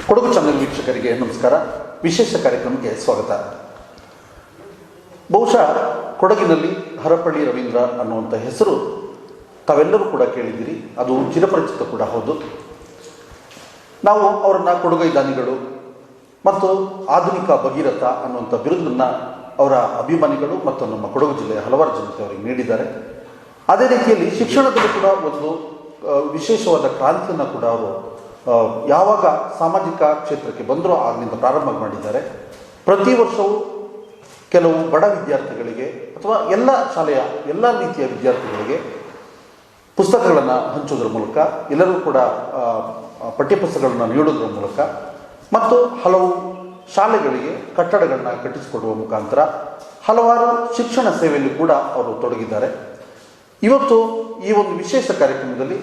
Kodagu channel ವೀಕ್ಷಕರಿಗೆ ನಮಸ್ಕಾರ. ವಿಶೇಷ ಕಾರ್ಯಕ್ರಮಕ್ಕೆ ಸ್ವಾಗತ. ಬಹುಶಃ ಕೊಡಗಿನಲ್ಲಿ ಹರಪಳ್ಳಿ ರವೀಂದ್ರ ಅನ್ನುವಂಥ ಹೆಸರು ತಾವೆಲ್ಲರೂ ಕೂಡ ಕೇಳಿದ್ದೀರಿ. ಅದು ಚಿರಪರಿಚಿತ ಕೂಡ ಹೌದು. ನಾವು ಅವರನ್ನು ಕೊಡಗೈ ದಾನಿಗಳು ಮತ್ತು ಆಧುನಿಕ ಭಗೀರಥ ಅನ್ನುವಂಥ ಬಿರುದನ್ನು ಅವರ ಅಭಿಮಾನಿಗಳು ಮತ್ತು ನಮ್ಮ ಕೊಡಗು ಜಿಲ್ಲೆಯ ಹಲವಾರು ಜನತೆ ಅವರಿಗೆ ನೀಡಿದ್ದಾರೆ. ಅದೇ ರೀತಿಯಲ್ಲಿ ಶಿಕ್ಷಣದಲ್ಲಿ ಕೂಡ ಒಂದು ವಿಶೇಷವಾದ ಕ್ರಾಂತಿಯನ್ನು ಕೂಡ ಅವರು ಯಾವಾಗ ಸಾಮಾಜಿಕ ಕ್ಷೇತ್ರಕ್ಕೆ ಬಂದರೂ ಆಗಲಿಂದ ಪ್ರಾರಂಭ ಮಾಡಿದ್ದಾರೆ. ಪ್ರತಿ ವರ್ಷವೂ ಕೆಲವು ಬಡ ವಿದ್ಯಾರ್ಥಿಗಳಿಗೆ ಅಥವಾ ಎಲ್ಲ ಶಾಲೆಯ ಎಲ್ಲ ರೀತಿಯ ವಿದ್ಯಾರ್ಥಿಗಳಿಗೆ ಪುಸ್ತಕಗಳನ್ನು ಹಂಚೋದ್ರ ಮೂಲಕ, ಎಲ್ಲರೂ ಕೂಡ ಪಠ್ಯಪುಸ್ತಕಗಳನ್ನು ನೀಡೋದ್ರ ಮೂಲಕ ಮತ್ತು ಹಲವು ಶಾಲೆಗಳಿಗೆ ಕಟ್ಟಡಗಳನ್ನ ಕಟ್ಟಿಸಿಕೊಡುವ ಮುಖಾಂತರ ಹಲವಾರು ಶಿಕ್ಷಣ ಸೇವೆಯಲ್ಲಿ ಕೂಡ ಅವರು ತೊಡಗಿದ್ದಾರೆ. ಇವತ್ತು ಈ ಒಂದು ವಿಶೇಷ ಕಾರ್ಯಕ್ರಮದಲ್ಲಿ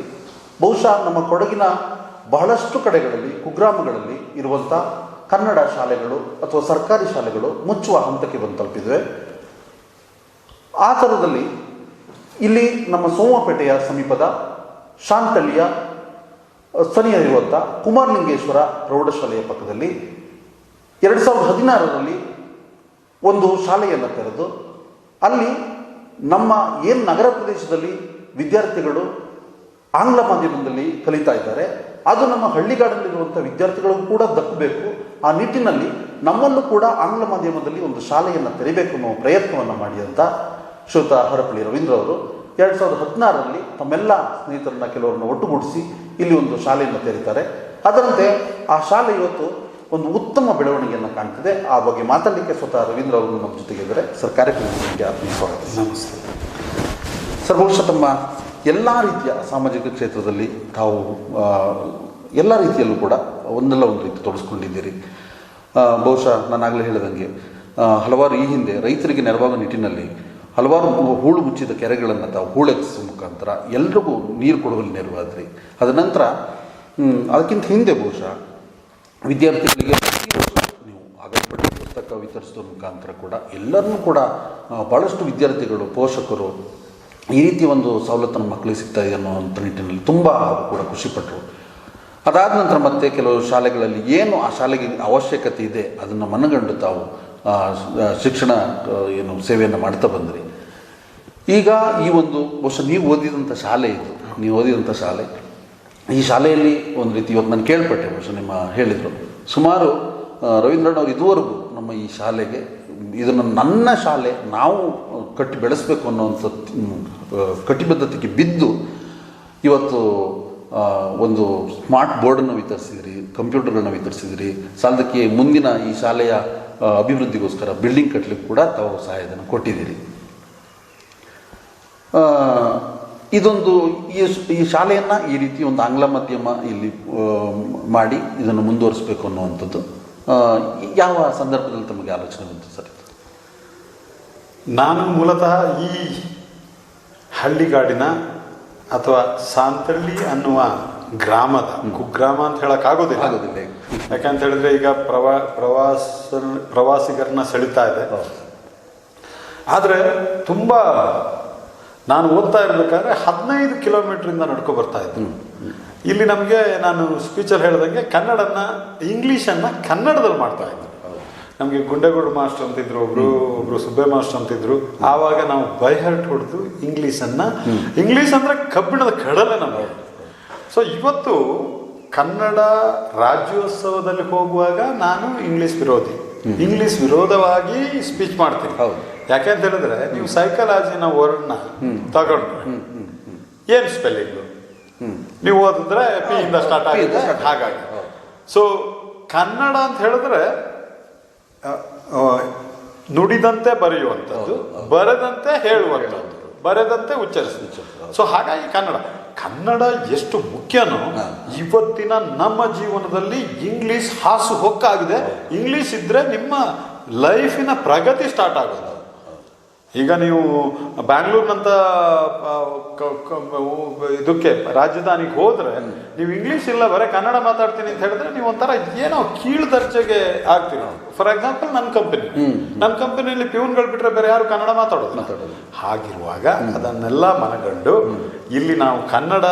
ಬಹುಶಃ ನಮ್ಮ ಕೊಡಗಿನ ಬಹಳಷ್ಟು ಕಡೆಗಳಲ್ಲಿ, ಕುಗ್ರಾಮಗಳಲ್ಲಿ ಇರುವಂಥ ಕನ್ನಡ ಶಾಲೆಗಳು ಅಥವಾ ಸರ್ಕಾರಿ ಶಾಲೆಗಳು ಮುಚ್ಚುವ ಹಂತಕ್ಕೆ ಬಂದು ತಲುಪಿವೆ. ಆ ಥರದಲ್ಲಿ ಇಲ್ಲಿ ನಮ್ಮ ಸೋಮಪೇಟೆಯ ಸಮೀಪದ ಶಾಂತಳ್ಳಿಯ ಸ್ಥಳೀಯರಿರುವಂಥ ಕುಮಾರಲಿಂಗೇಶ್ವರ ಪ್ರೌಢಶಾಲೆಯ ಪಕ್ಕದಲ್ಲಿ 2016ರಲ್ಲಿ ಒಂದು ಶಾಲೆಯನ್ನು ತೆರೆದು ಅಲ್ಲಿ ನಮ್ಮ ಏನು ನಗರ ಪ್ರದೇಶದಲ್ಲಿ ವಿದ್ಯಾರ್ಥಿಗಳು ಆಂಗ್ಲ ಮಾಧ್ಯಮದಲ್ಲಿ ಕಲಿತಾ ಇದ್ದಾರೆ, ಅದು ನಮ್ಮ ಹಳ್ಳಿಗಾಡಲ್ಲಿರುವಂಥ ವಿದ್ಯಾರ್ಥಿಗಳಿಗೂ ಕೂಡ ದಕ್ಕಬೇಕು. ಆ ನಿಟ್ಟಿನಲ್ಲಿ ನಮ್ಮಲ್ಲೂ ಕೂಡ ಆಂಗ್ಲ ಮಾಧ್ಯಮದಲ್ಲಿ ಒಂದು ಶಾಲೆಯನ್ನು ತೆರಿಬೇಕು ಅನ್ನೋ ಪ್ರಯತ್ನವನ್ನು ಮಾಡಿ ಅಂತ ಶ್ರೀಯುತ ಹರಪಳ್ಳಿ ರವೀಂದ್ರ ಅವರು 2016ರಲ್ಲಿ ತಮ್ಮೆಲ್ಲ ಸ್ನೇಹಿತರನ್ನ ಕೆಲವರನ್ನು ಒಟ್ಟುಗೂಡಿಸಿ ಇಲ್ಲಿ ಒಂದು ಶಾಲೆಯನ್ನು ತೆರೀತಾರೆ. ಅದರಂತೆ ಆ ಶಾಲೆ ಇವತ್ತು ಒಂದು ಉತ್ತಮ ಬೆಳವಣಿಗೆಯನ್ನು ಕಾಣ್ತಿದೆ. ಆ ಬಗ್ಗೆ ಮಾತಾಡಲಿಕ್ಕೆ ಸ್ವತಃ ರವೀಂದ್ರ ಅವರು ನಮ್ಮ ಜೊತೆಗಿದ್ದಾರೆ. ಸರ್, ಕಾರ್ಯಕ್ರಮಕ್ಕೆ ಆತ್ಮೀಯ ಸ್ವಾಗತ. ನಮಸ್ತೆ ಸರ್. ಬಹುಶಃ ತಮ್ಮ ಎಲ್ಲ ರೀತಿಯ ಸಾಮಾಜಿಕ ಕ್ಷೇತ್ರದಲ್ಲಿ ತಾವು ಎಲ್ಲ ರೀತಿಯಲ್ಲೂ ಕೂಡ ಒಂದಲ್ಲ ಒಂದು ರೀತಿ ತೊಡಸ್ಕೊಂಡಿದ್ದೀರಿ. ಬಹುಶಃ ನಾನಾಗಲೇ ಹೇಳಿದಂಗೆ ಹಲವಾರು ಈ ಹಿಂದೆ ರೈತರಿಗೆ ನೆರವಾಗೋ ನಿಟ್ಟಿನಲ್ಲಿ ಹಲವಾರು ಹೂಳು ಮುಚ್ಚಿದ ಕೆರೆಗಳನ್ನು ತಾವು ಹೂಳೆತ್ತಿಸುವ ಮುಖಾಂತರ ಎಲ್ರಿಗೂ ನೀರು ಕೊಡುವಲ್ಲಿ ನೆರವಾದ್ರಿ. ಅದ ನಂತರ ಅದಕ್ಕಿಂತ ಹಿಂದೆ ಬಹುಶಃ ವಿದ್ಯಾರ್ಥಿಗಳಿಗೆ ನೀವು ಅಗತ್ಯ ಪುಸ್ತಕ ವಿತರಿಸೋದ್ರ ಮುಖಾಂತರ ಕೂಡ ಎಲ್ಲರನ್ನೂ ಕೂಡ ಭಾಳಷ್ಟು ವಿದ್ಯಾರ್ಥಿಗಳು, ಪೋಷಕರು ಈ ರೀತಿ ಒಂದು ಸವಲತ್ತನ್ನು ಮಕ್ಕಳಿಗೆ ಸಿಗ್ತಾ ಇದೆ ಅನ್ನೋವಂಥ ನಿಟ್ಟಿನಲ್ಲಿ ತುಂಬ ಕೂಡ ಖುಷಿಪಟ್ಟರು. ಅದಾದ ನಂತರ ಮತ್ತೆ ಕೆಲವು ಶಾಲೆಗಳಲ್ಲಿ ಏನು ಆ ಶಾಲೆಗೆ ಅವಶ್ಯಕತೆ ಇದೆ ಅದನ್ನು ಮನಗಂಡು ತಾವು ಶಿಕ್ಷಣ ಸೇವೆಯನ್ನು ಮಾಡ್ತಾ ಬಂದ್ರಿ. ಈಗ ಈ ಒಂದು ಬಹುಶಃ ನೀವು ಓದಿದಂಥ ಶಾಲೆ ಇದು, ನೀವು ಓದಿದಂಥ ಶಾಲೆ, ಈ ಶಾಲೆಯಲ್ಲಿ ಒಂದು ರೀತಿ ಇವತ್ತು ನಾನು ಕೇಳ್ಪಟ್ಟೆ, ಬಹುಶಃ ನಿಮ್ಮ ಹೇಳಿದರು ಸುಮಾರು ರವೀಂದ್ರನವರು ಇದುವರೆಗೂ ನಮ್ಮ ಈ ಶಾಲೆಗೆ ಇದನ್ನು ನನ್ನ ಶಾಲೆ ನಾವು ಕಟ್ಟಿ ಬೆಳೆಸಬೇಕು ಅನ್ನೋವಂಥ ಕಟಿಬದ್ಧತೆಗೆ ಬಿದ್ದು ಇವತ್ತು ಒಂದು ಸ್ಮಾರ್ಟ್ ಬೋರ್ಡನ್ನು ವಿತರಿಸಿದಿರಿ, ಕಂಪ್ಯೂಟರ್ಗಳನ್ನ ವಿತರಿಸಿದಿರಿ. ಸಾಲದಕ್ಕೆ ಮುಂದಿನ ಈ ಶಾಲೆಯ ಅಭಿವೃದ್ಧಿಗೋಸ್ಕರ ಬಿಲ್ಡಿಂಗ್ ಕಟ್ಟಲಿಕ್ಕೆ ಕೂಡ ತಾವು ಸಹಾಯಧನ ಕೊಟ್ಟಿದ್ದೀರಿ. ಇದೊಂದು ಈ ಶಾಲೆಯನ್ನು ಈ ರೀತಿ ಒಂದು ಆಂಗ್ಲ ಮಾಧ್ಯಮ ಇಲ್ಲಿ ಮಾಡಿ ಇದನ್ನು ಮುಂದುವರಿಸಬೇಕು ಅನ್ನುವಂಥದ್ದು ಯಾವ ಸಂದರ್ಭದಲ್ಲಿ ತಮಗೆ ಆಲೋಚನೆ ಬಂತು ಸರ್? ನಾನು ಮೂಲತಃ ಈ ಹಳ್ಳಿಗಾಡಿನ ಅಥವಾ ಸಾಂತಳ್ಳಿ ಅನ್ನುವ ಗ್ರಾಮದ, ಕುಗ್ರಾಮ ಅಂತ ಹೇಳೋಕ್ಕಾಗೋದಿಲ್ಲ. ಯಾಕಂತ ಹೇಳಿದ್ರೆ ಈಗ ಪ್ರವಾಸಿಗರನ್ನ ಸೆಳೀತಾ ಇದೆ. ಆದರೆ ತುಂಬ ನಾನು ಓದ್ತಾ ಇರಬೇಕಾದ್ರೆ 15 ಕಿಲೋಮೀಟ್ರಿಂದ ನಡ್ಕೊ ಬರ್ತಾ ಇದ್ದೆ. ಇಲ್ಲಿ ನಮಗೆ, ನಾನು ಸ್ಪೀಚಲ್ಲಿ ಹೇಳ್ದಂಗೆ, ಇಂಗ್ಲೀಷನ್ನು ಕನ್ನಡದಲ್ಲಿ ಮಾಡ್ತಾ ಇದ್ದರು. ನಮಗೆ ಗುಂಡೇಗೌಡ ಮಾಸ್ಟರ್ ಅಂತಿದ್ರು, ಒಬ್ರು ಸುಬ್ಬೆ ಮಾಸ್ಟರ್ ಅಂತಿದ್ರು. ಆವಾಗ ನಾವು ಬೈಹರ್ಟ್ ಹೊಡೆದು ಇಂಗ್ಲೀಷ್ ಅಂದರೆ ಕಬ್ಬಿಣದ ಕಡಲೆ ನಮಗೆ. ಸೊ ಇವತ್ತು ಕನ್ನಡ ರಾಜ್ಯೋತ್ಸವದಲ್ಲಿ ಹೋಗುವಾಗ ನಾನು ಇಂಗ್ಲೀಷ್ ವಿರೋಧವಾಗಿ ಸ್ಪೀಚ್ ಮಾಡ್ತೀನಿ. ಯಾಕೆಂತ ಹೇಳಿದ್ರೆ, ನೀವು ಸೈಕಾಲಜಿನ ವರ್ಡ್ನ ತಗೊಂಡ್ರೆ ಏನು ಸ್ಪೆಲ್ಲಿಂಗು ನೀವು ಓದಿದ್ರೆ ಪಿ ಇಂದ ಸ್ಟಾರ್ಟ್ ಆಗಿದೆ. ಹಾಗಾಗಿ ಸೊ ಕನ್ನಡ ಅಂತ ಹೇಳಿದ್ರೆ ನುಡಿದಂತೆ ಬರೆಯುವಂಥದ್ದು, ಬರೆದಂತೆ ಹೇಳುವಂಥದ್ದು, ಬರೆದಂತೆ ಉಚ್ಚರಿಸುವುದು. ಸೊ ಹಾಗಾಗಿ ಕನ್ನಡ ಎಷ್ಟು ಮುಖ್ಯನೋ ಇವತ್ತಿನ ನಮ್ಮ ಜೀವನದಲ್ಲಿ ಇಂಗ್ಲೀಷ್ ಹಾಸು ಹೊಕ್ಕಾಗಿದೆ. ಇಂಗ್ಲೀಷ್ ಇದ್ರೆ ನಿಮ್ಮ ಲೈಫಿನ ಪ್ರಗತಿ ಸ್ಟಾರ್ಟ್ ಆಗೋದು. ಈಗ ನೀವು ಬ್ಯಾಂಗ್ಳೂರ್ನಂತ ಇದಕ್ಕೆ ರಾಜಧಾನಿಗೆ ಹೋದ್ರೆ ನೀವು ಇಂಗ್ಲೀಷ್ ಇಲ್ಲ ಬರೀ ಕನ್ನಡ ಮಾತಾಡ್ತೀನಿ ಅಂತ ಹೇಳಿದ್ರೆ ನೀವು ಒಂಥರ ಏನೋ ಕೀಳು ದರ್ಜೆಗೆ ಆಗ್ತೀವಿ. ಫಾರ್ ಎಕ್ಸಾಂಪಲ್ ನನ್ನ ಕಂಪನಿಯಲ್ಲಿ ಪ್ಯೂನ್ಗಳು ಬಿಟ್ರೆ ಬೇರೆ ಯಾರು ಕನ್ನಡ ಮಾತಾಡೋದು. ಹಾಗಿರುವಾಗ ಅದನ್ನೆಲ್ಲ ಮನಗಂಡು ಇಲ್ಲಿ ನಾವು ಕನ್ನಡ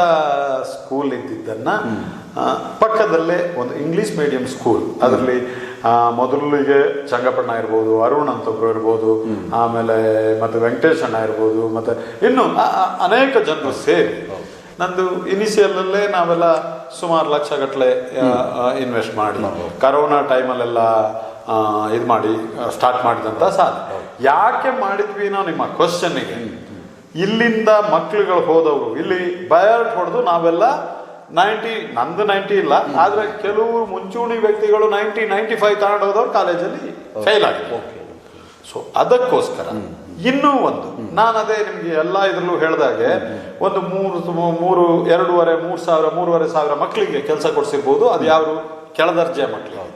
ಸ್ಕೂಲ್ ಇದ್ದಿದ್ದನ್ನ ಪಕ್ಕದಲ್ಲೇ ಒಂದು ಇಂಗ್ಲೀಷ್ ಮೀಡಿಯಂ ಸ್ಕೂಲ್, ಅದರಲ್ಲಿ ಮೊದಲಿಗೆ ಚಂಗಪ್ಪಣ್ಣ ಇರ್ಬೋದು, ಅರುಣ್ ಅಂತೊಬ್ರು ಇರ್ಬೋದು, ಆಮೇಲೆ ಮತ್ತೆ ವೆಂಕಟೇಶ್ ಅಣ್ಣ ಇರ್ಬೋದು, ಮತ್ತೆ ಇನ್ನು ಅನೇಕ ಜನರು ಸೇರಿ ನಂದು ಇನಿಷಿಯಲಲ್ಲೇ ನಾವೆಲ್ಲ ಸುಮಾರು ಲಕ್ಷಗಟ್ಟಲೆ ಇನ್ವೆಸ್ಟ್ ಮಾಡಿ ಕರೋನಾ ಟೈಮಲ್ಲೆಲ್ಲ ಇದು ಮಾಡಿ ಸ್ಟಾರ್ಟ್ ಮಾಡಿದಂಥ ಸಾಧ್ಯ. ಯಾಕೆ ಮಾಡಿದ್ವಿ ನಾವು ನಿಮ್ಮ ಕ್ವಶನ್ನಿಗೆ, ಇಲ್ಲಿಂದ ಮಕ್ಳುಗಳು ಹೋದವರು ಇಲ್ಲಿ ಬಯರ್ಟ್ ಹೊಡೆದು ನಾವೆಲ್ಲ 90 ಇಲ್ಲ, ಆದ್ರೆ ಕೆಲವು ಮುಂಚೂಣಿ ವ್ಯಕ್ತಿಗಳು 95 ತಗೊಂಡು ಹೋದವ್ರು ಕಾಲೇಜಲ್ಲಿ ಫೇಲ್ ಆಗಿದೆ. ಸೊ ಅದಕ್ಕೋಸ್ಕರ ಇನ್ನೂ ಒಂದು ನಾನು ಅದೇ ನಿಮ್ಗೆ ಎಲ್ಲ ಇದ್ರಲ್ಲೂ ಹೇಳ್ದಾಗೆ ಒಂದು 3,500 ಮಕ್ಕಳಿಗೆ ಕೆಲಸ ಕೊಡ್ಸಿರ್ಬೋದು. ಅದು ಯಾರು ಕೆಳದರ್ಜೆ ಮಕ್ಕಳಿಗೆ.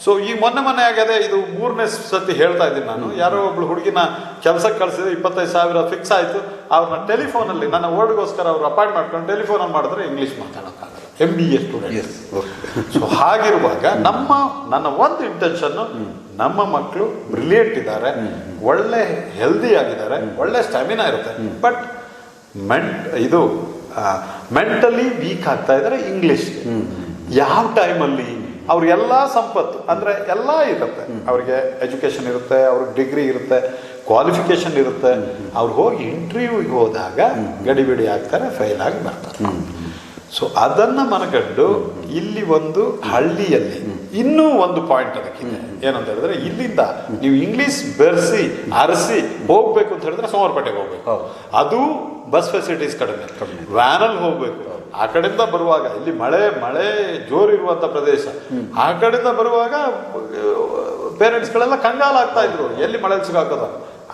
ಸೊ ಈ ಮೊನ್ನೆ ಆಗದೆ, ಇದು 3ನೇ ಸತಿ ಹೇಳ್ತಾ ಇದ್ದೀನಿ ನಾನು. ಯಾರೋ ಒಬ್ಳು ಹುಡುಗಿನ ಕೆಲಸಕ್ಕೆ ಕಳಿಸಿದ್ರೆ 25,000 ಫಿಕ್ಸ್ ಆಯಿತು. ಅವ್ರನ್ನ ಟೆಲಿಫೋನಲ್ಲಿ ನನ್ನ ವರ್ಡ್ಗೋಸ್ಕರ ಅವ್ರು ಅಪಾಯಿಂಟ್ ಮಾಡ್ಕೊಂಡು ಟೆಲಿಫೋನಲ್ಲಿ ಮಾಡಿದ್ರೆ ಇಂಗ್ಲೀಷ್ ಮಾತಾಡೋಕ್ಕಾಗಲ್ಲ, MBA ಸ್ಟೂಡೆಂಟ್. ಸೊ ಹಾಗಿರುವಾಗ ನನ್ನ ಒಂದು ಇಂಟೆನ್ಷನ್ನು, ನಮ್ಮ ಮಕ್ಕಳು ಬ್ರಿಲಿಯಂಟ್ ಇದ್ದಾರೆ, ಒಳ್ಳೆ ಹೆಲ್ದಿ ಆಗಿದ್ದಾರೆ, ಒಳ್ಳೆ ಸ್ಟ್ಯಾಮಿನಾ ಇರುತ್ತೆ, ಬಟ್ ಮೆಂಟಲಿ ವೀಕ್ ಆಗ್ತಾ ಇದ್ದಾರೆ ಇಂಗ್ಲೀಷ್. ಯಾವ ಟೈಮಲ್ಲಿ ಅವ್ರಿಗೆಲ್ಲ ಸಂಪತ್ತು ಅಂದರೆ ಎಲ್ಲ ಇರುತ್ತೆ, ಅವ್ರಿಗೆ ಎಜುಕೇಷನ್ ಇರುತ್ತೆ, ಅವ್ರಿಗೆ ಡಿಗ್ರಿ ಇರುತ್ತೆ, ಕ್ವಾಲಿಫಿಕೇಶನ್ ಇರುತ್ತೆ. ಅವ್ರು ಹೋಗಿ ಇಂಟರ್ವ್ಯೂಗೆ ಹೋದಾಗ ಗಡಿಬಿಡಿ ಆಗ್ತಾರೆ, ಫೇಲ್ ಆಗಿ ಬರ್ತಾರೆ. ಸೊ ಅದನ್ನು ಮನಗಂಡು ಇಲ್ಲಿ ಒಂದು ಹಳ್ಳಿಯಲ್ಲಿ ಇನ್ನೂ ಒಂದು ಪಾಯಿಂಟ್ ಅದಕ್ಕಿದೆ. ಏನಂತ ಹೇಳಿದ್ರೆ, ಇಲ್ಲಿಂದ ನೀವು ಇಂಗ್ಲೀಷ್ ಬೆರೆಸಿ ಅರಸಿ ಹೋಗ್ಬೇಕು ಅಂತ ಹೇಳಿದ್ರೆ ಸೋಮವಾರಪೇಟೆಗೆ ಹೋಗ್ಬೇಕು. ಅದು ಬಸ್ ಫೆಸಿಲಿಟೀಸ್ ಕಡಿಮೆ, ವ್ಯಾನಲ್ಲಿ ಹೋಗ್ಬೇಕು. ಆ ಕಡೆಯಿಂದ ಬರುವಾಗ ಇಲ್ಲಿ ಮಳೆ ಜೋರಿರುವಂಥ ಪ್ರದೇಶ, ಆ ಕಡೆಯಿಂದ ಬರುವಾಗ ಪೇರೆಂಟ್ಸ್ಗಳೆಲ್ಲ ಕಂಗಾಲಾಗ್ತಾ ಇದ್ರು, ಎಲ್ಲಿ ಮಳೆಯಲ್ಲಿ ಸಿಗಾಕೋದ.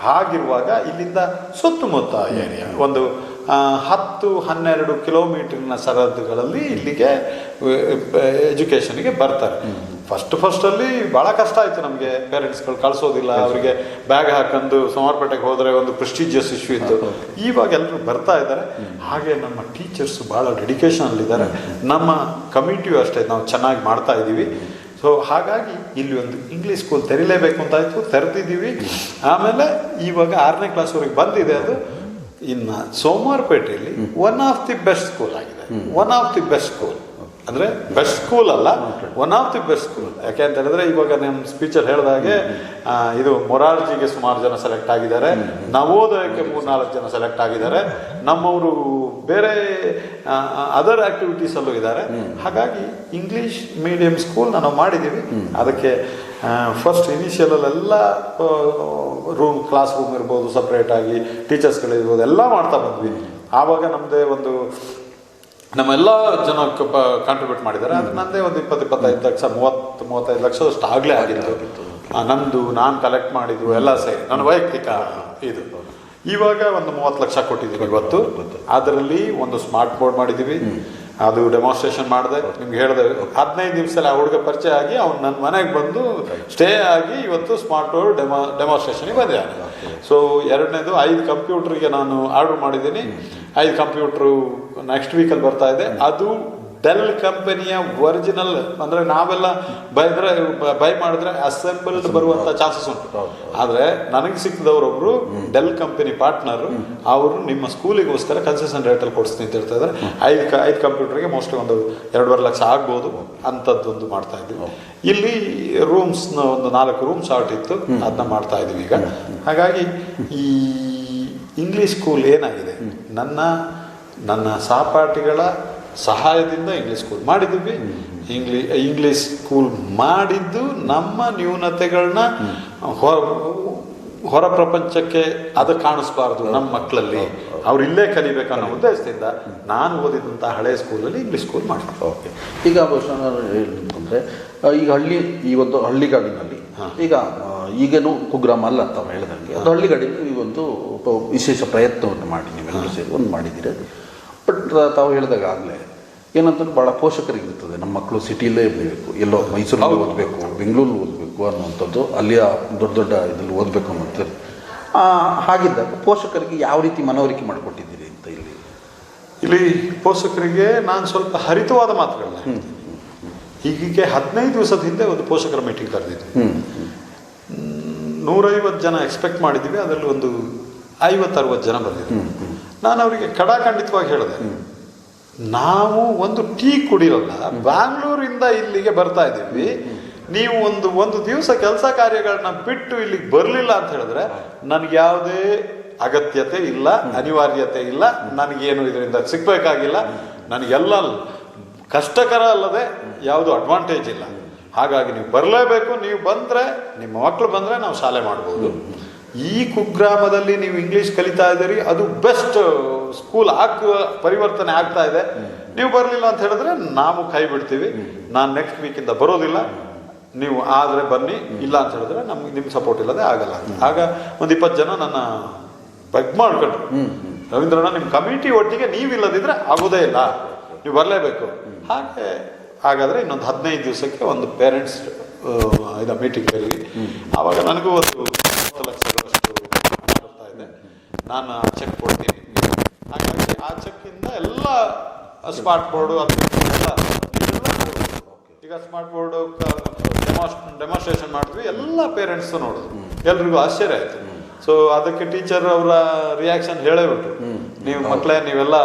ಹಾಗಿರುವಾಗ ಇಲ್ಲಿಂದ ಸುತ್ತಮುತ್ತ ಏರಿಯಾ ಒಂದು 10-12 ಕಿಲೋಮೀಟರ್ನ ಸರಹದ್ದುಗಳಲ್ಲಿ ಇಲ್ಲಿಗೆ ಎಜುಕೇಷನ್ಗೆ ಬರ್ತಾರೆ. ಫಸ್ಟಲ್ಲಿ ಭಾಳ ಕಷ್ಟ ಆಯಿತು ನಮಗೆ, ಪೇರೆಂಟ್ಸ್ಗಳು ಕಳಿಸೋದಿಲ್ಲ, ಅವರಿಗೆ ಬ್ಯಾಗ್ ಹಾಕೊಂಡು ಸೋಮವಾರಪೇಟೆಗೆ ಹೋದರೆ ಒಂದು ಪ್ರೆಸ್ಟೀಜಿಯಸ್ ಇಶ್ಯೂ ಇತ್ತು. ಇವಾಗ ಎಲ್ಲರೂ ಬರ್ತಾ ಇದ್ದಾರೆ. ಹಾಗೆ ನಮ್ಮ ಟೀಚರ್ಸ್ ಭಾಳ ಡೆಡಿಕೇಶನಲ್ಲಿದ್ದಾರೆ, ನಮ್ಮ ಕಮಿಟಿಯು ಅಷ್ಟೇ, ನಾವು ಚೆನ್ನಾಗಿ ಮಾಡ್ತಾ ಇದ್ದೀವಿ. ಸೊ ಹಾಗಾಗಿ ಇಲ್ಲಿ ಒಂದು ಇಂಗ್ಲೀಷ್ ಸ್ಕೂಲ್ ತೆರಿಲೇಬೇಕು ಅಂತಾಯಿತು, ತೆರೆದಿದ್ದೀವಿ. ಆಮೇಲೆ ಇವಾಗ 6ನೇ ಕ್ಲಾಸ್ವರೆಗೆ ಬಂದಿದೆ. ಅದು ಇನ್ನು ಸೋಮವಾರಪೇಟೆಯಲ್ಲಿ one of the best school ಆಗಿದೆ. One of the best school ಅಂದರೆ ಬೆಸ್ಟ್ ಸ್ಕೂಲ್ ಅಲ್ಲ, one of the best school. ಯಾಕೆ ಅಂತ ಹೇಳಿದ್ರೆ, ಇವಾಗ ನಮ್ಮ ಸ್ಪೀಚಲ್ಲಿ ಹೇಳಿದಾಗೆ ಇದು ಮೊರಾರ್ಜಿಗೆ ಸುಮಾರು ಜನ ಸೆಲೆಕ್ಟ್ ಆಗಿದ್ದಾರೆ, ನವೋದಯಕ್ಕೆ 3-4 ಜನ ಸೆಲೆಕ್ಟ್ ಆಗಿದ್ದಾರೆ, ನಮ್ಮವರು ಬೇರೆ ಅದರ್ ಆ್ಯಕ್ಟಿವಿಟೀಸಲ್ಲೂ ಇದ್ದಾರೆ. ಹಾಗಾಗಿ ಇಂಗ್ಲೀಷ್ ಮೀಡಿಯಂ ಸ್ಕೂಲ್ ನಾವು ಮಾಡಿದ್ದೀವಿ. ಅದಕ್ಕೆ ಫಸ್ಟ್ ಇನಿಷಿಯಲಲ್ಲೆಲ್ಲ ಕ್ಲಾಸ್ ರೂಮ್ ಇರ್ಬೋದು, ಸಪ್ರೇಟಾಗಿ ಟೀಚರ್ಸ್ಗಳಿರ್ಬೋದು, ಎಲ್ಲ ಮಾಡ್ತಾ ಬಂದ್ವಿ. ಆವಾಗ ನಮ್ಮದೇ ಒಂದು ನಮ್ಮೆಲ್ಲ ಜನ ಕಾಂಟ್ರಿಬ್ಯೂಟ್ ಮಾಡಿದ್ದಾರೆ. ಅದು ನನ್ನದೇ ಒಂದು 20-25 ಲಕ್ಷ, 30-35 ಲಕ್ಷದಷ್ಟು ಆಗಲೇ ಆಗಿತ್ತು. ನಂದು ನಾನು ಕಲೆಕ್ಟ್ ಮಾಡಿದ್ದು ಎಲ್ಲ ಸೇರಿ ನನ್ನ ವೈಯಕ್ತಿಕ ಇದು. ಇವಾಗ ಒಂದು 30 ಲಕ್ಷ ಕೊಟ್ಟಿದ್ದೀವಿ ಇವತ್ತು. ಅದರಲ್ಲಿ ಒಂದು ಸ್ಮಾರ್ಟ್ ಬೋರ್ಡ್ ಮಾಡಿದ್ದೀವಿ, ಅದು ಡೆಮಾನ್ಸ್ಟ್ರೇಷನ್ ಮಾಡಿದೆ. ನಿಮ್ಗೆ ಹೇಳಿದೆ 15 ದಿವಸದಲ್ಲಿ ಆ ಹುಡುಗ ಪರಿಚಯ ಆಗಿ ಅವ್ನು ನನ್ನ ಮನೆಗೆ ಬಂದು ಸ್ಟೇ ಆಗಿ ಇವತ್ತು ಸ್ಮಾರ್ಟ್ ಬೋರ್ಡ್ ಡೆಮಾನ್ಸ್ಟ್ರೇಷನ್ಗೆ ಬಂದಿದ್ದಾನೆ. ಸೊ ಎರಡನೇದು 5 ಕಂಪ್ಯೂಟ್ರಿಗೆ ನಾನು ಆರ್ಡರ್ ಮಾಡಿದ್ದೀನಿ. 5 ಕಂಪ್ಯೂಟ್ರು ನೆಕ್ಸ್ಟ್ ವೀಕಲ್ಲಿ ಬರ್ತಾ ಇದೆ. ಅದು ಡೆಲ್ ಕಂಪನಿಯ ಒರಿಜಿನಲ್, ಅಂದರೆ ನಾವೆಲ್ಲ ಬೈ ಮಾಡಿದ್ರೆ ಅಸೆಂಬಲ್ಡ್ ಬರುವಂಥ ಚಾನ್ಸಸ್ ಉಂಟು. ಆದರೆ ನನಗೆ ಸಿಕ್ಕಿದವರೊಬ್ಬರು ಡೆಲ್ ಕಂಪನಿ ಪಾರ್ಟ್ನರು, ಅವರು ನಿಮ್ಮ ಸ್ಕೂಲಿಗೋಸ್ಕರ ಕನ್ಸೆಷನ್ ರೇಟಲ್ಲಿ ಕೊಡಿಸ್ತೀನಿ ಅಂತ ಹೇಳ್ತಾ ಇದ್ದಾರೆ. 5 ಕಂಪ್ಯೂಟರ್ಗೆ ಮೋಸ್ಟ್ಲಿ ಒಂದು 2.5 ಲಕ್ಷ ಆಗ್ಬೋದು ಅಂಥದ್ದೊಂದು ಮಾಡ್ತಾ ಇದ್ವಿ. ಇಲ್ಲಿ ರೂಮ್ಸ್ನ ಒಂದು 4 ರೂಮ್ ಶಾರ್ಟ್ ಇತ್ತು, ಅದನ್ನ ಮಾಡ್ತಾ ಇದ್ದೀವಿ ಈಗ. ಹಾಗಾಗಿ ಈ ಇಂಗ್ಲೀಷ್ ಸ್ಕೂಲ್ ಏನಾಗಿದೆ, ನನ್ನ ಸಹಪಾಠಿಗಳ ಸಹಾಯದಿಂದ ಇಂಗ್ಲೀಷ್ ಸ್ಕೂಲ್ ಮಾಡಿದ್ದೀವಿ. ಇಂಗ್ಲೀಷ್ ಸ್ಕೂಲ್ ಮಾಡಿದ್ದು ನಮ್ಮ ನ್ಯೂನತೆಗಳನ್ನ ಹೊರ ಪ್ರಪಂಚಕ್ಕೆ ಅದು ಕಾಣಿಸ್ಬಾರ್ದು ನಮ್ಮ ಮಕ್ಕಳಲ್ಲಿ, ಅವ್ರು ಇಲ್ಲೇ ಕಲಿಬೇಕನ್ನೋ ಉದ್ದೇಶದಿಂದ ನಾನು ಓದಿದಂಥ ಹಳೆಯ ಸ್ಕೂಲಲ್ಲಿ ಇಂಗ್ಲೀಷ್ ಸ್ಕೂಲ್ ಮಾಡ್ತೀನಿ. ಓಕೆ. ಈಗ ಬಹುಶಃ ಹೇಳಿದ್ರೆ, ಈಗ ಈ ಒಂದು ಹಳ್ಳಿಗಾಡಿನಲ್ಲಿ ಈಗ ಈಗೇನು ಕುಗ್ರಾಮ ಅಲ್ಲ ಅಂತ ಹೇಳಿದಂಗೆ, ಅದು ಹಳ್ಳಿಗಾಡಿನಲ್ಲಿ ಈ ಒಂದು ವಿಶೇಷ ಪ್ರಯತ್ನವನ್ನು ಮಾಡಿ ನೀವೆಲ್ಲರೂ ಸೇರಿ ಒಂದು ಮಾಡಿದ್ದೀರಿ. ಬಟ್ ತಾವು ಹೇಳಿದಾಗ ಆಗಲೇ ಏನಂತಂದ್ರೆ ಭಾಳ ಪೋಷಕರಿಗೆ ಇರ್ತದೆ, ನಮ್ಮ ಮಕ್ಕಳು ಸಿಟಿಯಲ್ಲೇ ಬೆಳಿಬೇಕು, ಎಲ್ಲೋ ಮೈಸೂರಲ್ಲಿ ಓದಬೇಕು, ಬೆಂಗಳೂರಲ್ಲಿ ಓದಬೇಕು ಅನ್ನುವಂಥದ್ದು, ಅಲ್ಲಿಯ ದೊಡ್ಡ ಇದರಲ್ಲಿ ಓದಬೇಕು ಅನ್ನೋಂಥದ್ದು. ಹಾಗಿದ್ದಾಗ ಪೋಷಕರಿಗೆ ಯಾವ ರೀತಿ ಮನವರಿಕೆ ಮಾಡಿಕೊಟ್ಟಿದ್ದೀರಿ ಅಂತ ಇಲ್ಲಿ ಪೋಷಕರಿಗೆ ನಾನು ಸ್ವಲ್ಪ ಹರಿತವಾದ ಮಾತುಗಳನ್ನ ಹೀಗೆ 15 ದಿವಸದ ಹಿಂದೆ ಒಂದು ಪೋಷಕರ ಮೀಟಿಂಗ್ ಕರೆದಿದ್ದೆ. 150 ಜನ ಎಕ್ಸ್ಪೆಕ್ಟ್ ಮಾಡಿದ್ದೀವಿ, ಅದರಲ್ಲಿ ಒಂದು 50-60 ಜನ ಬಂದಿದ್ರು. ನಾನು ಅವರಿಗೆ ಖಡಾಖಂಡಿತವಾಗಿ ಹೇಳಿದೆ, ನಾವು ಒಂದು ಟೀ ಕುಡಿಯೋಲ್ಲ, ಬ್ಯಾಂಗ್ಳೂರಿಂದ ಇಲ್ಲಿಗೆ ಬರ್ತಾ ಇದ್ದೀವಿ, ನೀವು ಒಂದು ದಿವಸ ಕೆಲಸ ಕಾರ್ಯಗಳನ್ನ ಬಿಟ್ಟು ಇಲ್ಲಿಗೆ ಬರಲಿಲ್ಲ ಅಂತ ಹೇಳಿದ್ರೆ ನನಗೆ ಯಾವುದೇ ಅಗತ್ಯತೆ ಇಲ್ಲ, ಅನಿವಾರ್ಯತೆ ಇಲ್ಲ, ನನಗೇನು ಇದರಿಂದ ಸಿಗ್ಬೇಕಾಗಿಲ್ಲ, ನನಗೆಲ್ಲ ಕಷ್ಟಕರ ಅಲ್ಲದೆ ಯಾವುದು ಅಡ್ವಾಂಟೇಜ್ ಇಲ್ಲ. ಹಾಗಾಗಿ ನೀವು ಬರಲೇಬೇಕು. ನೀವು ಬಂದರೆ, ನಿಮ್ಮ ಮಕ್ಕಳು ಬಂದರೆ ನಾವು ಶಾಲೆ ಮಾಡ್ಬೋದು. ಈ ಕುಗ್ರಾಮದಲ್ಲಿ ನೀವು ಇಂಗ್ಲೀಷ್ ಕಲಿತಾ ಇದ್ದೀರಿ, ಅದು ಬೆಸ್ಟ್ ಸ್ಕೂಲ್ ಪರಿವರ್ತನೆ ಆಗ್ತಾ ಇದೆ. ನೀವು ಬರಲಿಲ್ಲ ಅಂತ ಹೇಳಿದ್ರೆ ನಾವು ಕೈ ಬಿಡ್ತೀವಿ, ನಾನು ನೆಕ್ಸ್ಟ್ ವೀಕಿಂದ ಬರೋದಿಲ್ಲ, ನೀವು ಆದರೆ ಬನ್ನಿ, ಇಲ್ಲ ಅಂತ ಹೇಳಿದ್ರೆ ನಮ್ಗೆ ನಿಮ್ಮ ಸಪೋರ್ಟ್ ಇಲ್ಲದೆ ಆಗಲ್ಲ ಅಂತ. ಆಗ ಒಂದು 20 ಜನ ನನ್ನ ಬೆಗ್ ಮಾಡ್ಕೊಂಡ್ರು, ರವೀಂದ್ರಣ್ಣ ನಿಮ್ಮ ಕಮಿಟಿ ಒಟ್ಟಿಗೆ ನೀವಿಲ್ಲದಿದ್ರೆ ಆಗೋದೇ ಇಲ್ಲ, ನೀವು ಬರಲೇಬೇಕು. ಹಾಗಾದರೆ ಇನ್ನೊಂದು 15 ದಿವಸಕ್ಕೆ ಒಂದು ಪೇರೆಂಟ್ಸ್ ಮೀಟಿಂಗ್ ಕರೀರಿ. ಆವಾಗ ನನಗೂ ಒಂದು 20 ಲಕ್ಷಗಳಷ್ಟು ಬರ್ತಾ ಇದೆ, ನಾನು ಚೆಕ್ ಕೊಡ್ತೀನಿ. ಹಾಗಾಗಿ ಆ ಚೆಕ್ಕಿಂದ ಎಲ್ಲ ಸ್ಮಾರ್ಟ್ ಬೋರ್ಡು ಎಲ್ಲ ಈಗ ಸ್ಮಾರ್ಟ್ ಬೋರ್ಡು ಡೆಮಾನ್ಸ್ಟ್ರೇಷನ್ ಮಾಡಿದ್ವಿ, ಎಲ್ಲ ಪೇರೆಂಟ್ಸು ನೋಡಿದ್ರು, ಎಲ್ರಿಗೂ ಆಶ್ಚರ್ಯ ಆಯಿತು. ಸೊ ಅದಕ್ಕೆ ಟೀಚರ್ ಅವರ ರಿಯಾಕ್ಷನ್ ಹೇಳೇ ಬಿಟ್ರು, ನೀವು ಮಕ್ಕಳೇ ನೀವೆಲ್ಲ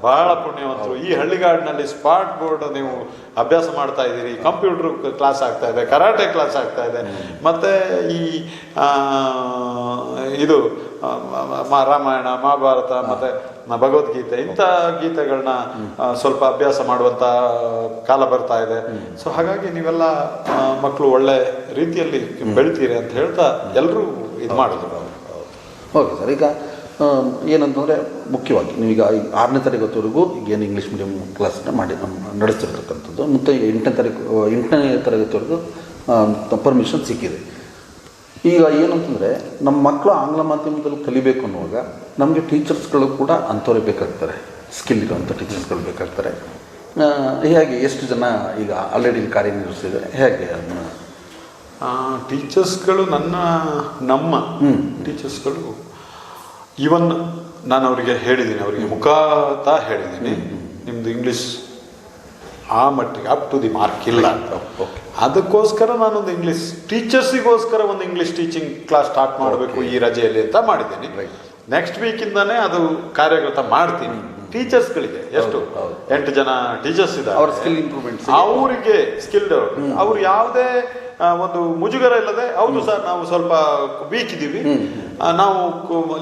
ಬಹಳ ಪುಣ್ಯವಂತರು, ಈ ಹಳ್ಳಿಗಾಡಿನಲ್ಲಿ ಸ್ಮಾರ್ಟ್ ಬೋರ್ಡ್ ನೀವು ಅಭ್ಯಾಸ ಮಾಡ್ತಾ ಇದ್ದೀರಿ, ಕಂಪ್ಯೂಟರ್ ಕ್ಲಾಸ್ ಆಗ್ತಾ ಇದೆ, ಕರಾಟೆ ಕ್ಲಾಸ್ ಆಗ್ತಾ ಇದೆ, ಮತ್ತು ಈ ಇದು ರಾಮಾಯಣ ಮಹಾಭಾರತ ಮತ್ತು ಭಗವದ್ಗೀತೆ ಇಂಥ ಗೀತೆಗಳನ್ನ ಸ್ವಲ್ಪ ಅಭ್ಯಾಸ ಮಾಡುವಂಥ ಕಾಲ ಬರ್ತಾ ಇದೆ. ಸೊ ಹಾಗಾಗಿ ನೀವೆಲ್ಲ ಮಕ್ಕಳು ಒಳ್ಳೆ ರೀತಿಯಲ್ಲಿ ಬೆಳಿತೀರಿ ಅಂತ ಹೇಳ್ತಾ ಎಲ್ಲರೂ ಇದು ಮಾಡಿದ್ರು. ಓಕೆ ಸರ್, ಈಗ ಏನಂತಂದರೆ ಮುಖ್ಯವಾಗಿ ನೀವೀಗ 6ನೇ ತರಗತಿವರೆಗೂ ಏನು ಇಂಗ್ಲೀಷ್ ಮೀಡಿಯಂ ಕ್ಲಾಸನ್ನ ನಡೆಸ್ತಿರ್ತಕ್ಕಂಥದ್ದು, ಮತ್ತು 8ನೇ ತರಗತಿವರೆಗೂ ಪರ್ಮಿಷನ್ ಸಿಕ್ಕಿದೆ. ಈಗ ಏನಂತಂದರೆ ನಮ್ಮ ಮಕ್ಕಳು ಆಂಗ್ಲ ಮಾಧ್ಯಮದಲ್ಲಿ ಕಲಿಬೇಕು ಅನ್ನುವಾಗ ನಮಗೆ ಟೀಚರ್ಸ್ಗಳು ಕೂಡ ಅಂಥವ್ರೆ ಬೇಕಾಗ್ತಾರೆ, ಸ್ಕಿಲ್ ಇರುವಂಥ ಟೀಚರ್ಸ್ಗಳು ಬೇಕಾಗ್ತಾರೆ. ಹೇಗೆ ಎಷ್ಟು ಜನ ಈಗ ಆಲ್ರೆಡಿ ಕಾರ್ಯನಿರ್ವಹಿಸಿದ್ದಾರೆ, ಹೇಗೆ ಅದನ್ನು ಟೀಚರ್ಸ್ಗಳು ನಮ್ಮ ಟೀಚರ್ಸ್ಗಳು ಈವನ್ ನಾನು ಅವರಿಗೆ ಹೇಳಿದ್ದೀನಿ, ಅವರಿಗೆ ಮುಖಾತ ಹೇಳಿದ್ದೀನಿ, ನಿಮ್ಮದು ಇಂಗ್ಲೀಷ್ ಆ ಮಟ್ಟಿಗೆ ಅಪ್ ಟು ದಿ ಮಾರ್ಕ್ ಇಲ್ಲ. ಅದಕ್ಕೋಸ್ಕರ ನಾನೊಂದು ಇಂಗ್ಲೀಷ್ ಟೀಚರ್ಸಿಗೋಸ್ಕರ ಒಂದು ಇಂಗ್ಲೀಷ್ ಟೀಚಿಂಗ್ ಕ್ಲಾಸ್ ಸ್ಟಾರ್ಟ್ ಮಾಡಬೇಕು ಈ ರಜೆಯಲ್ಲಿ ಅಂತ ಮಾಡಿದ್ದೀನಿ. ನೆಕ್ಸ್ಟ್ ವೀಕಿಂದನೇ ಅದು ಕಾರ್ಯಗತ ಮಾಡ್ತೀನಿ. ಟೀಚರ್ಸ್ಗಳಿಗೆ ಎಷ್ಟು 8 ಜನ ಟೀಚರ್ಸ್ ಇದ್ದಾರೆ, ಅವ್ರ ಸ್ಕಿಲ್ ಇಂಪ್ರೂವ್ಮೆಂಟ್, ಅವರಿಗೆ ಸ್ಕಿಲ್ಡ್, ಅವ್ರು ಯಾವುದೇ ಒಂದು ಮುಜುಗರ ಇಲ್ಲದೆ, ಹೌದು ಸರ್ ನಾವು ಸ್ವಲ್ಪ ವೀಕ್ ಇದ್ದೀವಿ, ನಾವು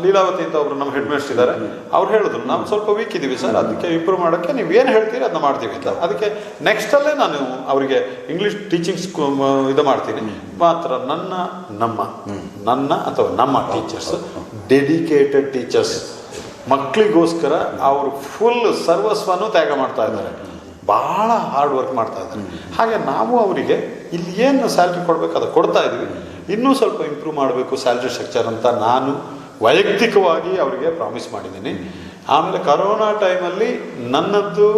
ಲೀಲಾವತಿ ಅಂತ ಒಬ್ರು ನಮ್ಮ ಹೆಡ್ ಮಾಸ್ಟರ್ ಇದ್ದಾರೆ, ಅವ್ರು ಹೇಳಿದ್ರು ನಾವು ಸ್ವಲ್ಪ ವೀಕ್ ಇದ್ದೀವಿ ಸರ್, ಅದಕ್ಕೆ ಇಂಪ್ರೂವ್ ಮಾಡೋಕ್ಕೆ ನೀವು ಏನು ಹೇಳ್ತೀರಿ ಅದನ್ನ ಮಾಡ್ತೀವಿ ಅಂತ. ಅದಕ್ಕೆ ನೆಕ್ಸ್ಟಲ್ಲೇ ನಾನು ಅವರಿಗೆ ಇಂಗ್ಲೀಷ್ ಟೀಚಿಂಗ್ಸ್ ಇದು ಮಾಡ್ತೀನಿ. ಮಾತ್ರ ನನ್ನ ಅಥವಾ ನಮ್ಮ ಟೀಚರ್ಸ್ ಡೆಡಿಕೇಟೆಡ್ ಟೀಚರ್ಸ್, ಮಕ್ಕಳಿಗೋಸ್ಕರ ಅವರು ಫುಲ್ ಸರ್ವಸ್ವನು ತ್ಯಾಗ ಮಾಡ್ತಾ ಇದ್ದಾರೆ, ಭಾಳ ಹಾರ್ಡ್ ವರ್ಕ್ ಮಾಡ್ತಾ ಇದ್ದಾರೆ. ಹಾಗೆ ನಾವು ಅವರಿಗೆ ಇಲ್ಲಿ ಏನು ಸ್ಯಾಲ್ರಿ ಕೊಡಬೇಕು ಅದು ಕೊಡ್ತಾ ಇದ್ವಿ, ಇನ್ನೂ ಸ್ವಲ್ಪ ಇಂಪ್ರೂವ್ ಮಾಡಬೇಕು ಸ್ಯಾಲ್ರಿ ಸ್ಟ್ರಕ್ಚರ್ ಅಂತ ನಾನು ವೈಯಕ್ತಿಕವಾಗಿ ಅವರಿಗೆ ಪ್ರಾಮಿಸ್ ಮಾಡಿದ್ದೀನಿ. ಆಮೇಲೆ ಕರೋನಾ ಟೈಮಲ್ಲಿ ನನ್ನದ್ದು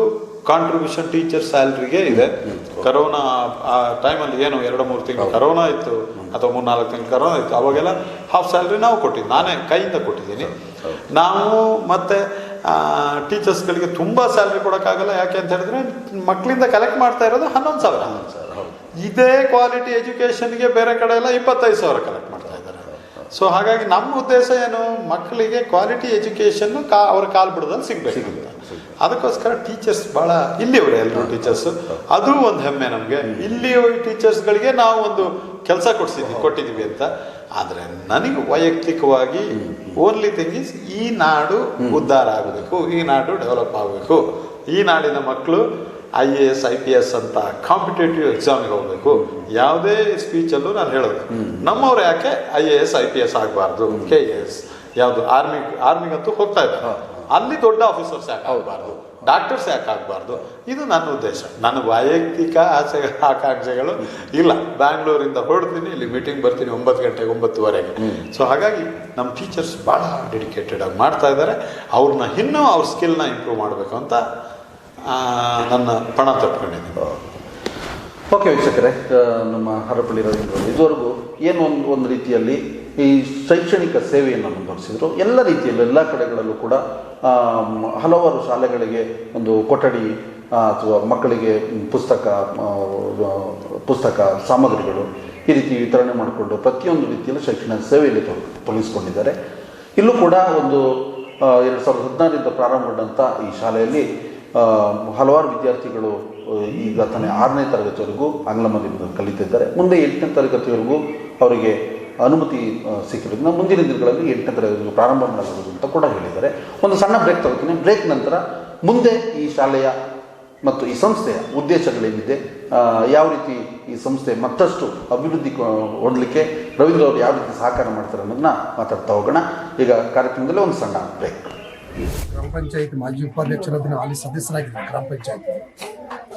ಕಾಂಟ್ರಿಬ್ಯೂಷನ್ ಟೀಚರ್ ಸ್ಯಾಲ್ರಿಗೆ ಇದೆ. ಕರೋನಾ ಆ ಟೈಮಲ್ಲಿ ಏನು 2-3 ತಿಂಗಳು ಕರೋನಾ ಇತ್ತು, ಅಥವಾ 3-4 ತಿಂಗಳು ಕರೋನಾ ಇತ್ತು, ಅವಾಗೆಲ್ಲ ಹಾಫ್ ಸ್ಯಾಲ್ರಿ ನಾವು ಕೊಟ್ಟಿದ್ದು, ನಾನೇ ಕೈಯಿಂದ ಕೊಟ್ಟಿದ್ದೀನಿ. ನಾವು ಮತ್ತು ಟೀಚರ್ಸ್ಗಳಿಗೆ ತುಂಬ ಸ್ಯಾಲ್ರಿ ಕೊಡೋಕ್ಕಾಗಲ್ಲ. ಯಾಕೆ ಅಂತ ಹೇಳಿದ್ರೆ ಮಕ್ಕಳಿಂದ ಕಲೆಕ್ಟ್ ಮಾಡ್ತಾ ಇರೋದು 11,000. ಇದೇ ಕ್ವಾಲಿಟಿ ಎಜುಕೇಷನ್ಗೆ ಬೇರೆ ಕಡೆ ಎಲ್ಲ 25,000 ಕಲೆಕ್ಟ್ ಮಾಡ್ತಾ ಇದ್ದಾರೆ. ಸೊ ಹಾಗಾಗಿ ನಮ್ಮ ಉದ್ದೇಶ ಏನು, ಮಕ್ಕಳಿಗೆ ಕ್ವಾಲಿಟಿ ಎಜುಕೇಷನ್ ಅವ್ರ ಕಾಲು ಬಿಡೋದಲ್ಲಿ ಸಿಗಬೇಕು. ಅದಕ್ಕೋಸ್ಕರ ಟೀಚರ್ಸ್ ಭಾಳ ಇಲ್ಲಿಯವರೇ ಎಲ್ಲರೂ ಟೀಚರ್ಸ್, ಅದು ಒಂದು ಹೆಮ್ಮೆ ನಮಗೆ. ಇಲ್ಲಿ ಟೀಚರ್ಸ್ಗಳಿಗೆ ನಾವು ಒಂದು ಕೆಲಸ ಕೊಟ್ಟಿದ್ದೀವಿ ಅಂತ. ಆದರೆ ನನಗೆ ವೈಯಕ್ತಿಕವಾಗಿ ಓನ್ಲಿ ಥಿಂಗ್ ಈಸ್ ಈ ನಾಡು ಉದ್ಧಾರ ಆಗಬೇಕು, ಈ ನಾಡು ಡೆವಲಪ್ ಆಗಬೇಕು, ಈ ನಾಡಿನ ಮಕ್ಕಳು IAS IPS ಅಂತ ಕಾಂಪಿಟೇಟಿವ್ ಎಕ್ಸಾಮ್ಗೆ ಹೋಗಬೇಕು. ಯಾವುದೇ ಸ್ಪೀಚಲ್ಲೂ ನಾನು ಹೇಳೋದು, ನಮ್ಮವ್ರು ಯಾಕೆ IAS IPS ಆಗಬಾರ್ದು, KAS ಯಾವುದು ಆರ್ಮಿಗಂತೂ ಹೋಗ್ತಾ ಇದ್ದಾರೆ, ಅಲ್ಲಿ ದೊಡ್ಡ ಆಫೀಸರ್ಸ್ ಯಾಕೆ ಆಗಬಾರ್ದು, ಡಾಕ್ಟರ್ಸ್ ಯಾಕೆ ಆಗಬಾರ್ದು, ಇದು ನನ್ನ ಉದ್ದೇಶ. ನನ್ನ ವೈಯಕ್ತಿಕ ಆಕಾಂಕ್ಷೆಗಳು ಇಲ್ಲ. ಬ್ಯಾಂಗ್ಳೂರಿಂದ ಹೊರಡ್ತೀನಿ, ಇಲ್ಲಿ ಮೀಟಿಂಗ್ ಬರ್ತೀನಿ 9 ಗಂಟೆಗೆ 9:30. ಸೊ ಹಾಗಾಗಿ ನಮ್ಮ ಟೀಚರ್ಸ್ ಭಾಳ ಡೆಡಿಕೇಟೆಡ್ ಆಗಿ ಮಾಡ್ತಾ ಇದ್ದಾರೆ. ಅವ್ರನ್ನ ಇನ್ನೂ ಅವ್ರ ಸ್ಕಿಲ್ನ ಇಂಪ್ರೂವ್ ಮಾಡಬೇಕು ಅಂತ ನನ್ನ ಪಣ ತಟ್ಕೊಂಡಿದ್ದೀನಿ. ಓಕೆ ವೀಕ್ಷಕರೇ, ನಮ್ಮ ಹರಪಳ್ಳಿ ರವೀಂದ್ರ ಇದುವರೆಗೂ ಏನು ಒಂದು ರೀತಿಯಲ್ಲಿ ಈ ಶೈಕ್ಷಣಿಕ ಸೇವೆಯನ್ನು ಮುಂದುವರಿಸಿದ್ರು. ಎಲ್ಲ ರೀತಿಯಲ್ಲೂ ಎಲ್ಲ ಕಡೆಗಳಲ್ಲೂ ಕೂಡ ಹಲವಾರು ಶಾಲೆಗಳಿಗೆ ಒಂದು ಕೊಠಡಿ ಅಥವಾ ಮಕ್ಕಳಿಗೆ ಪುಸ್ತಕ ಸಾಮಗ್ರಿಗಳು ಈ ರೀತಿ ವಿತರಣೆ ಮಾಡಿಕೊಂಡು ಪ್ರತಿಯೊಂದು ರೀತಿಯಲ್ಲೂ ಶೈಕ್ಷಣಿಕ ಸೇವೆಯಲ್ಲಿ ತೊಡಗಿಸಿಕೊಂಡಿದ್ದಾರೆ. ಇಲ್ಲೂ ಕೂಡ ಒಂದು 2016ರಿಂದ ಪ್ರಾರಂಭಗೊಂಡಂಥ ಈ ಶಾಲೆಯಲ್ಲಿ ಹಲವಾರು ವಿದ್ಯಾರ್ಥಿಗಳು ಈಗ ತಾನೇ 6ನೇ ತರಗತಿವರೆಗೂ ಆಂಗ್ಲ ಮಾಧ್ಯಮದಲ್ಲಿ ಕಲಿತಿದ್ದಾರೆ. ಮುಂದೆ 8ನೇ ತರಗತಿವರೆಗೂ ಅವರಿಗೆ ಅನುಮತಿ ಸಿಕ್ಕಿರೋದ್ರಿಂದ ಮುಂದಿನ ದಿನಗಳಲ್ಲಿ 8ನೇ ತರಗತಿವರೆಗೂ ಪ್ರಾರಂಭ ಮಾಡಬಹುದು ಅಂತ ಕೂಡ ಹೇಳಿದ್ದಾರೆ. ಒಂದು ಸಣ್ಣ ಬ್ರೇಕ್ ತಗೋತೀನಿ. ಬ್ರೇಕ್ ನಂತರ ಮುಂದೆ ಈ ಶಾಲೆಯ ಮತ್ತು ಈ ಸಂಸ್ಥೆಯ ಉದ್ದೇಶಗಳೇನಿದೆ, ಯಾವ ರೀತಿ ಈ ಸಂಸ್ಥೆ ಮತ್ತಷ್ಟು ಅಭಿವೃದ್ಧಿ ಹೊಂದಲಿಕ್ಕೆ ರವೀಂದ್ರ ಅವರು ಯಾವ ರೀತಿ ಸಹಕಾರ ಮಾಡ್ತಾರೆ ಅನ್ನೋದನ್ನ ಮಾತಾಡ್ತಾ ಹೋಗೋಣ. ಈಗ ಕಾರ್ಯಕ್ರಮದಲ್ಲಿ ಒಂದು ಸಣ್ಣ ಬ್ರೇಕ್. ಗ್ರಾಮ ಪಂಚಾಯತ್ ಮಾಜಿ ಉಪಾಧ್ಯಕ್ಷರಾದ ಹಾಲಿ ಸದಸ್ಯರಾಗಿದ್ದಾರೆ ಗ್ರಾಮ ಪಂಚಾಯತ್.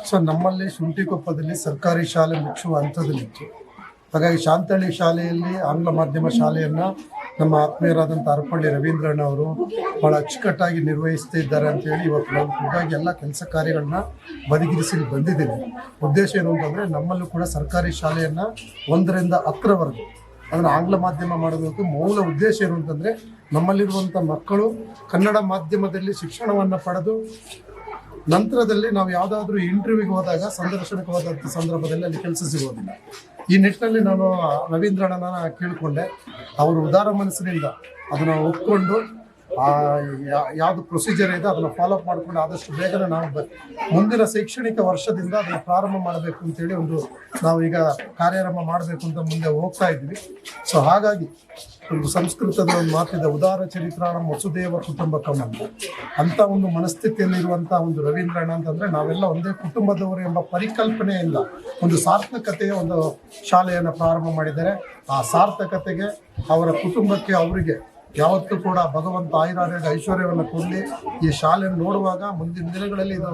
ಸೊ ನಮ್ಮಲ್ಲಿ ಶುಂಠಿಕೊಪ್ಪದಲ್ಲಿ ಸರ್ಕಾರಿ ಶಾಲೆ ಮುಚ್ಚುವ ಹಂತದಲ್ಲಿತ್ತು. ಹಾಗಾಗಿ ಶಾಂತಳ್ಳಿ ಶಾಲೆಯಲ್ಲಿ ಆಂಗ್ಲ ಮಾಧ್ಯಮ ಶಾಲೆಯನ್ನು ನಮ್ಮ ಆತ್ಮೀಯರಾದಂಥ ಅರಪಳ್ಳಿ ರವೀಂದ್ರಣ್ಣ ಅವರು ಭಾಳ ಅಚ್ಚುಕಟ್ಟಾಗಿ ನಿರ್ವಹಿಸ್ತಾ ಇದ್ದಾರೆ ಅಂತೇಳಿ ಇವತ್ತು ನಾವು ಖುದ್ದಾಗಿ ಎಲ್ಲ ಕೆಲಸ ಕಾರ್ಯಗಳನ್ನ ಬದಿಗಿರಿಸಿ ಬಂದಿದ್ದೀವಿ. ಉದ್ದೇಶ ಏನು ಅಂತಂದರೆ ನಮ್ಮಲ್ಲೂ ಕೂಡ ಸರ್ಕಾರಿ ಶಾಲೆಯನ್ನು 1ರಿಂದ 10ರವರೆಗೂ ಅದನ್ನು ಆಂಗ್ಲ ಮಾಧ್ಯಮ ಮಾಡಬೇಕು. ಮೂಲ ಉದ್ದೇಶ ಏನು ಅಂತಂದರೆ ನಮ್ಮಲ್ಲಿರುವಂಥ ಮಕ್ಕಳು ಕನ್ನಡ ಮಾಧ್ಯಮದಲ್ಲಿ ಶಿಕ್ಷಣವನ್ನು ಪಡೆದು ನಂತರದಲ್ಲಿ ನಾವು ಯಾವುದಾದ್ರೂ ಇಂಟರ್ವ್ಯೂಗೆ ಹೋದಾಗ ಸಂದರ್ಶನಕ್ಕೆ ಹೋದಂಥ ಸಂದರ್ಭದಲ್ಲಿ ಅಲ್ಲಿ ಕೆಲಸ ಸಿಗೋದಿಲ್ಲ. ಈ ನಿಟ್ಟಿನಲ್ಲಿ ನಾನು ರವೀಂದ್ರಣ್ಣನ ಕೇಳಿಕೊಂಡೆ. ಅವರು ಉದಾರ ಮನಸ್ಸಿನಿಂದ ಅದನ್ನು ಒಪ್ಕೊಂಡು ಯಾವುದು ಪ್ರೊಸೀಜರ್ ಇದೆ ಅದನ್ನು ಫಾಲೋಅಪ್ ಮಾಡಿಕೊಂಡು ಆದಷ್ಟು ಬೇಗನೆ ನಾವು ಮುಂದಿನ ಶೈಕ್ಷಣಿಕ ವರ್ಷದಿಂದ ಅದನ್ನು ಪ್ರಾರಂಭ ಮಾಡಬೇಕು ಅಂತೇಳಿ ನಾವು ಈಗ ಕಾರ್ಯಾರಂಭ ಮಾಡಬೇಕು ಅಂತ ಮುಂದೆ ಹೋಗ್ತಾ ಇದ್ವಿ. ಸೊ ಹಾಗಾಗಿ ಒಂದು ಸಂಸ್ಕೃತದ ಒಂದು ಮಾತಿದೆ, ಉದಾರ ಚರಿತ್ರಾಣ ವಸುದೇವ ಕುಟುಂಬಕಂ ಅಂತ ಒಂದು ಮನಸ್ಥಿತಿಯಲ್ಲಿರುವಂಥ ಒಂದು ರವೀಂದ್ರಣ್ಣ ಅಂತಂದರೆ ನಾವೆಲ್ಲ ಒಂದೇ ಕುಟುಂಬದವರು ಎಂಬ ಪರಿಕಲ್ಪನೆಯಿಂದ ಒಂದು ಸಾರ್ಥಕತೆಯ ಒಂದು ಶಾಲೆಯನ್ನು ಪ್ರಾರಂಭ ಮಾಡಿದ್ದಾರೆ. ಆ ಸಾರ್ಥಕತೆಗೆ ಅವರ ಕುಟುಂಬಕ್ಕೆ ಅವರಿಗೆ ಯಾವತ್ತೂ ಕೂಡ ಭಗವಂತ ಆಯುರಾರೋಗ್ಯ ಐಶ್ವರ್ಯವನ್ನು ಕೊಡಲಿ. ಈ ಶಾಲೆಯನ್ನು ನೋಡುವಾಗ ಮುಂದಿನ ದಿನಗಳಲ್ಲಿ ಇದು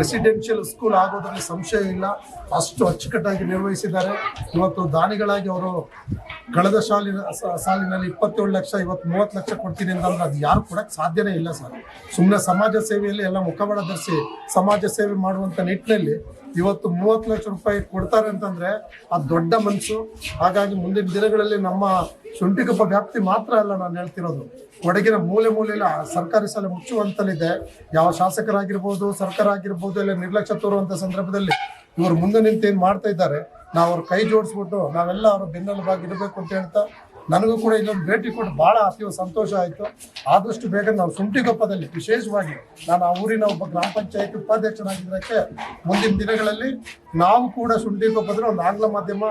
ರೆಸಿಡೆನ್ಷಿಯಲ್ ಸ್ಕೂಲ್ ಆಗೋದ್ರಲ್ಲಿ ಸಂಶಯ ಇಲ್ಲ. ಅಷ್ಟು ಅಚ್ಚುಕಟ್ಟಾಗಿ ನಿರ್ವಹಿಸಿದ್ದಾರೆ. ಇವತ್ತು ದಾನಿಗಳಾಗಿ ಅವರು ಕಳೆದ ಸಾಲಿನಲ್ಲಿ 27 ಲಕ್ಷ, ಇವತ್ತು 30 ಲಕ್ಷ ಕೊಡ್ತೀನಿ ಅಂತಂದ್ರೆ ಅದು ಯಾರು ಕೊಡಕ್ಕೆ ಸಾಧ್ಯನೇ ಇಲ್ಲ ಸರ್. ಸುಮ್ಮನೆ ಸಮಾಜ ಸೇವೆಯಲ್ಲಿ ಎಲ್ಲ ಮುಖಬಡ ಧರಿಸಿ ಸಮಾಜ ಸೇವೆ ಮಾಡುವಂಥ ನಿಟ್ಟಿನಲ್ಲಿ ಇವತ್ತು 30 ಲಕ್ಷ ರೂಪಾಯಿ ಕೊಡ್ತಾರೆ ಅಂತಂದರೆ ಅದು ದೊಡ್ಡ ಮನಸ್ಸು. ಹಾಗಾಗಿ ಮುಂದಿನ ದಿನಗಳಲ್ಲಿ ನಮ್ಮ ಶುಂಠಿಕೊಪ್ಪ ವ್ಯಾಪ್ತಿ ಮಾತ್ರ ಅಲ್ಲ, ನಾನು ಹೇಳ್ತಿರೋದು ಕೊಡಗಿನ ಮೂಲೆಯಲ್ಲಿ ಸರ್ಕಾರಿ ಶಾಲೆ ಮುಚ್ಚುವಂತಲಿದೆ. ಯಾವ ಶಾಸಕರಾಗಿರ್ಬೋದು, ಸರ್ಕಾರ ಆಗಿರ್ಬೋದು, ಎಲ್ಲ ನಿರ್ಲಕ್ಷ್ಯ ತೋರುವಂಥ ಸಂದರ್ಭದಲ್ಲಿ ಇವರು ಮುಂದೆ ನಿಂತು ಏನು ಮಾಡ್ತಾ ಇದ್ದಾರೆ, ನಾವು ಅವ್ರ ಕೈ ಜೋಡಿಸ್ಬಿಟ್ಟು ನಾವೆಲ್ಲ ಅವ್ರ ಬೆನ್ನೆಲುಬಾಗಿ ಇರಬೇಕು ಅಂತ ಹೇಳ್ತಾ ನನಗೂ ಕೂಡ ಇಲ್ಲೊಂದು ಭೇಟಿ ಕೊಟ್ಟು ಭಾಳ ಅತೀವ ಸಂತೋಷ ಆಯಿತು. ಆದಷ್ಟು ಬೇಗ ನಾವು ಶುಂಠಿಕೊಪ್ಪದಲ್ಲಿ ವಿಶೇಷವಾಗಿ ನಾನು ಆ ಊರಿನ ಒಬ್ಬ ಗ್ರಾಮ ಪಂಚಾಯತ್ ಉಪಾಧ್ಯಕ್ಷನಾಗಿದ್ದಕ್ಕೆ ಮುಂದಿನ ದಿನಗಳಲ್ಲಿ ನಾವು ಕೂಡ ಶುಂಠಿಕೊಪ್ಪದಲ್ಲಿ ಒಂದು ಆಂಗ್ಲ ಮಾಧ್ಯಮ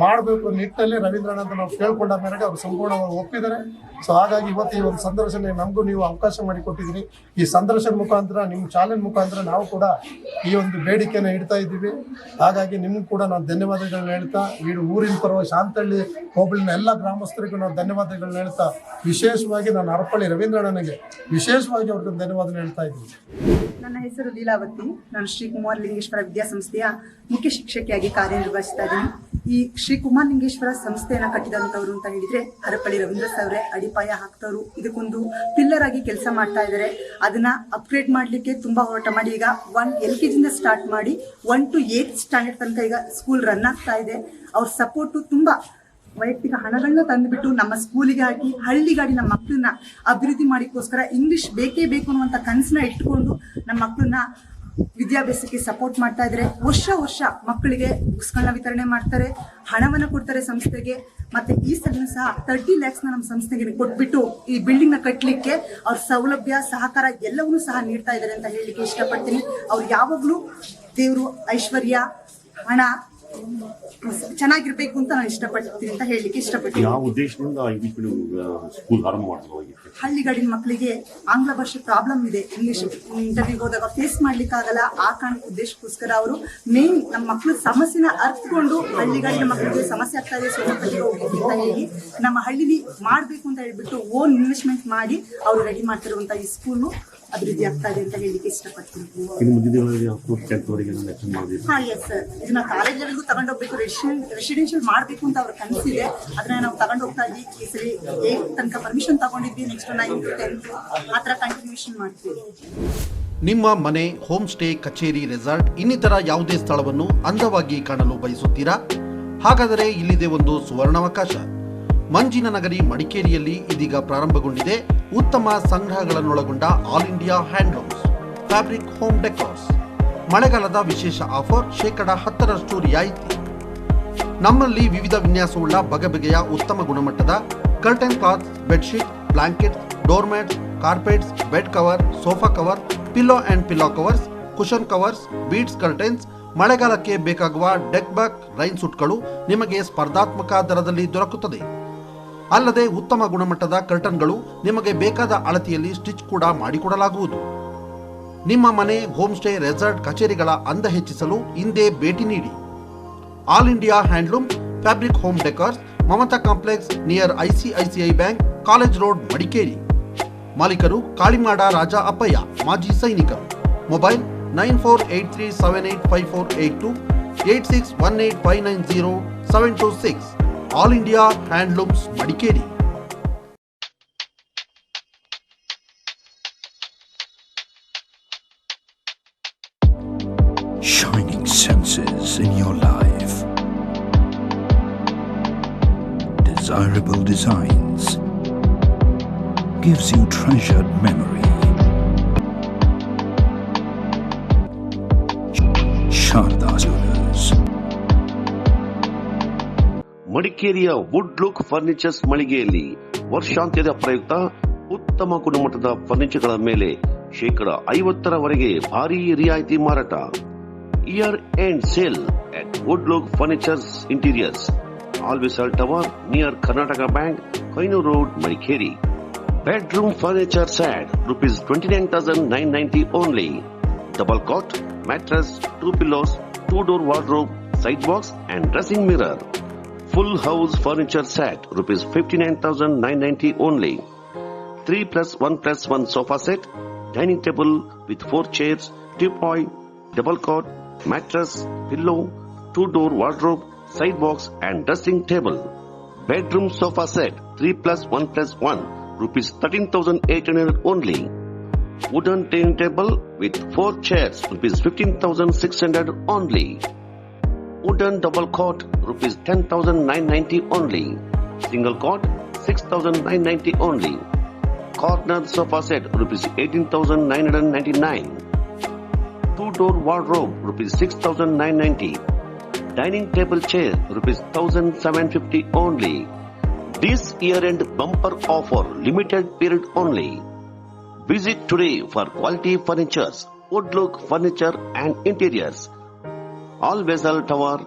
ಮಾಡಬೇಕು ನಿಟ್ಟಿನಲ್ಲಿ ರವೀಂದ್ರಣ್ಣ ಅಂತ ನಾವು ಕೇಳ್ಕೊಂಡ ಮೇರೆಗೆ ಅವರು ಸಂಪೂರ್ಣವಾಗಿ ಒಪ್ಪಿದ್ದಾರೆ. ಸೊ ಹಾಗಾಗಿ ಇವತ್ತು ಈ ಒಂದು ಸಂದರ್ಶನ ನಮಗೂ ನೀವು ಅವಕಾಶ ಮಾಡಿಕೊಟ್ಟಿದ್ದೀರಿ. ಈ ಸಂದರ್ಶನ ಮುಖಾಂತರ ನಿಮ್ಮ ಚಾಲೆಂಜ್ ಮುಖಾಂತರ ನಾವು ಕೂಡ ಈ ಒಂದು ಬೇಡಿಕೆಯನ್ನು ಇಡ್ತಾ ಇದ್ದೀವಿ. ಹಾಗಾಗಿ ನಿಮಗೂ ಕೂಡ ನಾನು ಧನ್ಯವಾದಗಳನ್ನ ಹೇಳ್ತಾ, ಈ ಊರಿನ ಪರವಾಗಿ ಶಾಂತಳ್ಳಿ ಹೋಬಳಿನ ಎಲ್ಲ ಗ್ರಾಮಸ್ಥರಿಗೂ ನಾವು ಧನ್ಯವಾದಗಳನ್ನ ಹೇಳ್ತಾ, ವಿಶೇಷವಾಗಿ ನಾನು ಅರಪಳ್ಳಿ ರವೀಂದ್ರಣ್ಣನಿಗೆ ವಿಶೇಷವಾಗಿ ಅವ್ರಿಗೆ ಧನ್ಯವಾದ ಹೇಳ್ತಾ ಇದ್ದೀನಿ. ನನ್ನ ಹೆಸರು ಲೀಲಾವತಿ. ನಾನು ಶ್ರೀ ಕುಮಾರ ಲಿಂಗೇಶ್ವರ ವಿದ್ಯಾಸಂಸ್ಥೆಯ ಮುಖ್ಯ ಶಿಕ್ಷಕಿಯಾಗಿ ಕಾರ್ಯನಿರ್ವಹಿಸ್ತಾ ಇದ್ದೀನಿ. ಈ ಶ್ರೀ ಕುಮಾರ ಲಿಂಗೇಶ್ವರ ಸಂಸ್ಥೆಯನ್ನು ಕಟ್ಟಿದಂಥವ್ರು ಅಂತ ಹೇಳಿದ್ರೆ ಹರಪಳ್ಳಿ ರವೀಂದ್ರ ಅವರೇ ಅಡಿಪಾಯ ಹಾಕ್ತವ್ರು. ಇದಕ್ಕೊಂದು ಪಿಲ್ಲರ್ ಆಗಿ ಕೆಲಸ ಮಾಡ್ತಾ ಇದ್ದಾರೆ. ಅದನ್ನ ಅಪ್ಗ್ರೇಡ್ ಮಾಡಲಿಕ್ಕೆ ತುಂಬಾ ಹೋರಾಟ ಮಾಡಿ ಈಗ LKG ಸ್ಟಾರ್ಟ್ ಮಾಡಿ 1 to 8th ಸ್ಟ್ಯಾಂಡರ್ಡ್ ತನಕ ಈಗ ಸ್ಕೂಲ್ ರನ್ ಆಗ್ತಾ ಇದೆ. ಅವ್ರ ಸಪೋರ್ಟು ತುಂಬಾ ವೈಯಕ್ತಿಕ ಹಣಗಳನ್ನ ತಂದುಬಿಟ್ಟು ನಮ್ಮ ಸ್ಕೂಲಿಗೆ ಹಾಕಿ ಹಳ್ಳಿಗಾಡಿ ನಮ್ಮ ಮಕ್ಕಳನ್ನ ಅಭಿವೃದ್ಧಿ ಮಾಡಿಕೋಸ್ಕರ ಇಂಗ್ಲಿಷ್ ಬೇಕೇ ಬೇಕು ಅನ್ನುವಂಥ ಕನಸನ್ನ ಇಟ್ಕೊಂಡು ನಮ್ಮ ಮಕ್ಕಳನ್ನ ವಿದ್ಯಾಭ್ಯಾಸಕ್ಕೆ ಸಪೋರ್ಟ್ ಮಾಡ್ತಾ ಇದ್ದಾರೆ. ವರ್ಷ ಮಕ್ಕಳಿಗೆ ಬುಕ್ಸ್ಗಳನ್ನ ವಿತರಣೆ ಮಾಡ್ತಾರೆ, ಹಣವನ್ನು ಕೊಡ್ತಾರೆ ಸಂಸ್ಥೆಗೆ. ಮತ್ತೆ ಈ ಸಲ ಸಹ 30 lakhs ನಮ್ಮ ಸಂಸ್ಥೆಗೆ ಕೊಟ್ಬಿಟ್ಟು ಈ ಬಿಲ್ಡಿಂಗ್ ನ ಕಟ್ಟಲಿಕ್ಕೆ ಅವ್ರ ಸೌಲಭ್ಯ ಸಹಕಾರ ಎಲ್ಲವನ್ನೂ ಸಹ ನೀಡ್ತಾ ಇದ್ದಾರೆ ಅಂತ ಹೇಳಲಿಕ್ಕೆ ಇಷ್ಟಪಡ್ತೀನಿ. ಅವ್ರು ಯಾವಾಗಲೂ ದೇವರು ಐಶ್ವರ್ಯ ಹಣ ಚೆನ್ನಾಗಿರ್ಬೇಕು ಅಂತ ನಾನು ಇಷ್ಟಪಡ್ತೀನಿ ಅಂತ ಹೇಳಲಿಕ್ಕೆ ಇಷ್ಟಪಡ್ತೀನಿ. ಯಾವ ಉದ್ದೇಶದಿಂದ ಸ್ಕೂಲ್ ಆರಂಭ ಮಾಡಲಾಗಿತ್ತು? ಹಳ್ಳಿಗಾಡಿನ ಮಕ್ಕಳಿಗೆ ಆಂಗ್ಲ ಭಾಷೆ ಪ್ರಾಬ್ಲಮ್ ಇದೆ, ಇಂಗ್ಲಿಷ್ ಇಂಟರ್ವ್ಯೂಗೆ ಹೋದಾಗ ಫೇಸ್ ಮಾಡ್ಲಿಕ್ಕಾಗಲ್ಲ. ಆ ಕಾರಣಕ್ಕೆ ಉದ್ದೇಶಕ್ಕೋಸ್ಕರ ಅವರು ಮೇನ್ ನಮ್ಮ ಮಕ್ಕಳ ಸಮಸ್ಯೆನ ಅರ್ಥಕೊಂಡು ಹಳ್ಳಿಗಾಡಿನ ಮಕ್ಕಳಿಗೆ ಸಮಸ್ಯೆ ಆಗ್ತಾ ಇದೆ ಸೋಮಪಟ್ಟಿಗೆ ಹೋಗ್ಲಿಕ್ಕೆ ಅಂತ ಹೇಳಿ ನಮ್ಮ ಹಳ್ಳಿಲಿ ಮಾಡಬೇಕು ಅಂತ ಹೇಳ್ಬಿಟ್ಟು ಓನ್ ಇನ್ವೆಸ್ಟ್ಮೆಂಟ್ ಮಾಡಿ ಅವರು ರೆಡಿ ಮಾಡ್ತಿರುವಂತ ಈ ಸ್ಕೂಲು ಅಭಿವೃದ್ಧಿ ಆಗ್ತಾ ಇದೆ ಅಂತ ಹೇಳಲಿಕ್ಕೆ ಇಷ್ಟಪಡ್ತೀನಿ. ಹಾ ಎಸ್ ಸರ್, ಇದನ್ನ ಕಾಲೇಜ್ ಲೆವೆಲ್ಗೂ ತಗೊಂಡೋಗ್ಬೇಕು, ರೆಸಿಡೆನ್ಷಿಯಲ್ ಮಾಡಬೇಕು ಅಂತ ಅವ್ರ ಕನಸಿದೆ. ಅದನ್ನ ನಾವು ತಗೊಂಡು ಹೋಗ್ತಾ ಇದ್ವಿ. ಈ ಸರಿ 8th ತನಕ ಪರ್ಮಿಷನ್ ತಗೊಂಡಿದ್ವಿ, ನೆಕ್ಸ್ಟ್ 9th 10th ಆ ಥರ ಕಂಟಿನ್ಯೂಷನ್ ಮಾಡ್ತೀವಿ. ನಿಮ್ಮ ಮನೆ, ಹೋಮ್ ಸ್ಟೇ, ಕಚೇರಿ, ರೆಸಾರ್ಟ್ ಇನ್ನಿತರ ಯಾವುದೇ ಸ್ಥಳವನ್ನು ಅಂದವಾಗಿ ಕಾಣಲು ಬಯಸುತ್ತೀರಾ? ಹಾಗಾದರೆ ಇಲ್ಲಿದೆ ಒಂದು ಸುವರ್ಣಾವಕಾಶ. ಮಂಜಿನ ನಗರಿ ಮಡಿಕೇರಿಯಲ್ಲಿ ಇದೀಗ ಪ್ರಾರಂಭಗೊಂಡಿದೆ ಉತ್ತಮ ಸಂಗ್ರಹಗಳನ್ನೊಳಗೊಂಡ all India handlooms fabric home decors. ಮಳೆಗಾಲದ ವಿಶೇಷ ಆಫರ್, 10% ರಿಯಾಯಿತಿ. ನಮ್ಮಲ್ಲಿ ವಿವಿಧ ವಿನ್ಯಾಸವುಳ್ಳ ಬಗೆಬಗೆಯ ಉತ್ತಮ ಗುಣಮಟ್ಟದ curtain cloth, bedsheet, blanket, door mats, carpets, bed cover, sofa cover, pillow and pillow covers, cushion covers, beads curtains, ಮಳೆಗಾಲಕ್ಕೆ ಬೇಕಾಗುವ ಡೆಕ್ ಬ್ಯಾಕ್ ರೈನ್ ಸೂಟ್ಗಳು ನಿಮಗೆ ಸ್ಪರ್ಧಾತ್ಮಕ ದರದಲ್ಲಿ ದೊರಕುತ್ತದೆ. ಅಲ್ಲದೆ ಉತ್ತಮ ಗುಣಮಟ್ಟದ ಕರ್ಟನ್ಗಳು ನಿಮಗೆ ಬೇಕಾದ ಅಳತೆಯಲ್ಲಿ ಸ್ಟಿಚ್ ಕೂಡ ಮಾಡಿಕೊಡಲಾಗುವುದು. ನಿಮ್ಮ ಮನೆ, ಹೋಮ್ ಸ್ಟೇ, ರೆಸಾರ್ಟ್, ಕಚೇರಿಗಳ ಅಂದ ಹೆಚ್ಚಿಸಲು ಹಿಂದೆ ಭೇಟಿ ನೀಡಿ. All India handloom fabric home decors, Mamata complex near ICICI bank, college road, Madikeri. ಮಾಲೀಕರು ಕಾಳಿಮಾಡ ರಾಜ ಅಪ್ಪಯ್ಯ, ಮಾಜಿ ಸೈನಿಕರು. Mobile 9483785482, 8618590726. All India handlooms, Madikeri. Shining senses in your life. Desirable designs. Gives you treasured memory. Sharda Jewelers. ಮಡಿಕೇರಿಯ ವುಡ್ ಲುಕ್ ಫರ್ನಿಚರ್ಸ್ ಮಳಿಗೆಯಲ್ಲಿ ವರ್ಷಾಂತ್ಯದ ಪ್ರಯುಕ್ತ ಉತ್ತಮ ಗುಣಮಟ್ಟದ ಫರ್ನಿಚರ್ಗಳ ಮೇಲೆ 50% ಭಾರಿ ರಿಯಾಯಿತಿ ಮಾರಾಟ. Year end sale at Wood Look Furniture's Interiors, Alvisal Tower near Karnataka Bank, Koinur Road, Madikeri. Bedroom furniture set rupees 29,990 only. Double cot, mattress, 2 pillows, 2-door wardrobe, side box and dressing mirror. Full house furniture set rupees 59,990 only. 3+1+1 sofa set, dining table with 4 chairs, teapoy, double cot, mattress, pillow, 2-door wardrobe, side box and dressing table. Bedroom sofa set 3+1+1 rupees 13,800 only. Wooden dining table with 4 chairs rupees 15,600 only. Wooden double cot rupees 10,990 only. Single cot 6,990 only. Corner sofa set rupees 18,999. 2-door wardrobe rupees 6,990. Dining table chair rupees 1,750 only. This year-end bumper offer limited period only. Visit today for quality furnitures, Wood Look Furniture and Interiors. All Vessel Tower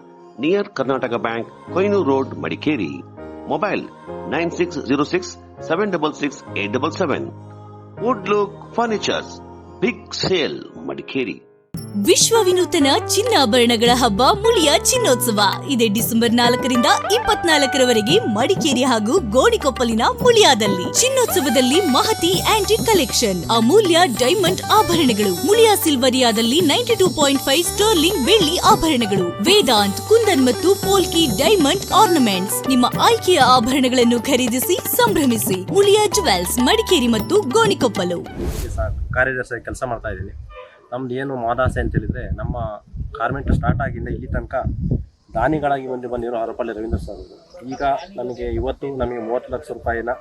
near Karnataka Bank, Koinur Road, Madikeri. Mobile 9606 766 877. Wood Look Furnitures. Big sale, Madikeri. ವಿಶ್ವ ವಿನೂತನ ಚಿನ್ನಾಭರಣಗಳ ಹಬ್ಬ ಮುಳಿಯ ಚಿನ್ನೋತ್ಸವ ಇದೆ December 4ರಿಂದ 24ರವರೆಗೆ Madikeri ಹಾಗೂ ಗೋಣಿಕೊಪ್ಪಲಿನ ಮುಳಿಯಾದಲ್ಲಿ. ಚಿನ್ನೋತ್ಸವದಲ್ಲಿ ಮಹತಿ antique collection, ಅಮೂಲ್ಯ diamond ಆಭರಣಗಳು, Muliya ಸಿಲ್ವರಿಯಾದಲ್ಲಿ 92.5 sterling ಬೆಳ್ಳಿ ಆಭರಣಗಳು, ವೇದಾಂತ್, ಕುಂದನ್ ಮತ್ತು ಪೋಲ್ಕಿ ಡೈಮಂಡ್ ಆರ್ನಮೆಂಟ್ಸ್. ನಿಮ್ಮ ಆಯ್ಕೆಯ ಆಭರಣಗಳನ್ನು ಖರೀದಿಸಿ ಸಂಭ್ರಮಿಸಿ. ಮುಳಿಯಾ ಜುವೆಲ್ಸ್, ಮಡಿಕೇರಿ ಮತ್ತು ಗೋಣಿಕೊಪ್ಪಲು. ಕಾರ್ಯದರ್ಶಿ ಕೆಲಸ ಮಾಡ್ತಾ ಇದ್ದೀನಿ. ನಮ್ದು ಏನು ಮಾದಾಸೆ ಅಂತ ಹೇಳಿದ್ರೆ, ನಮ್ಮ ಗಾರ್ಮೆಂಟ್ ಸ್ಟಾರ್ಟ್ ಆಗಿಂದ ಇಲ್ಲಿ ತನಕ ದಾನಿಗಳಾಗಿ ಬಂದಿರೋ ಹರಪಳ್ಳಿ ರವೀಂದ್ರ ಸರ್ ಅವರು ಈಗ ಇವತ್ತು ನಮಗೆ 30 ಲಕ್ಷ ರೂಪಾಯಿನ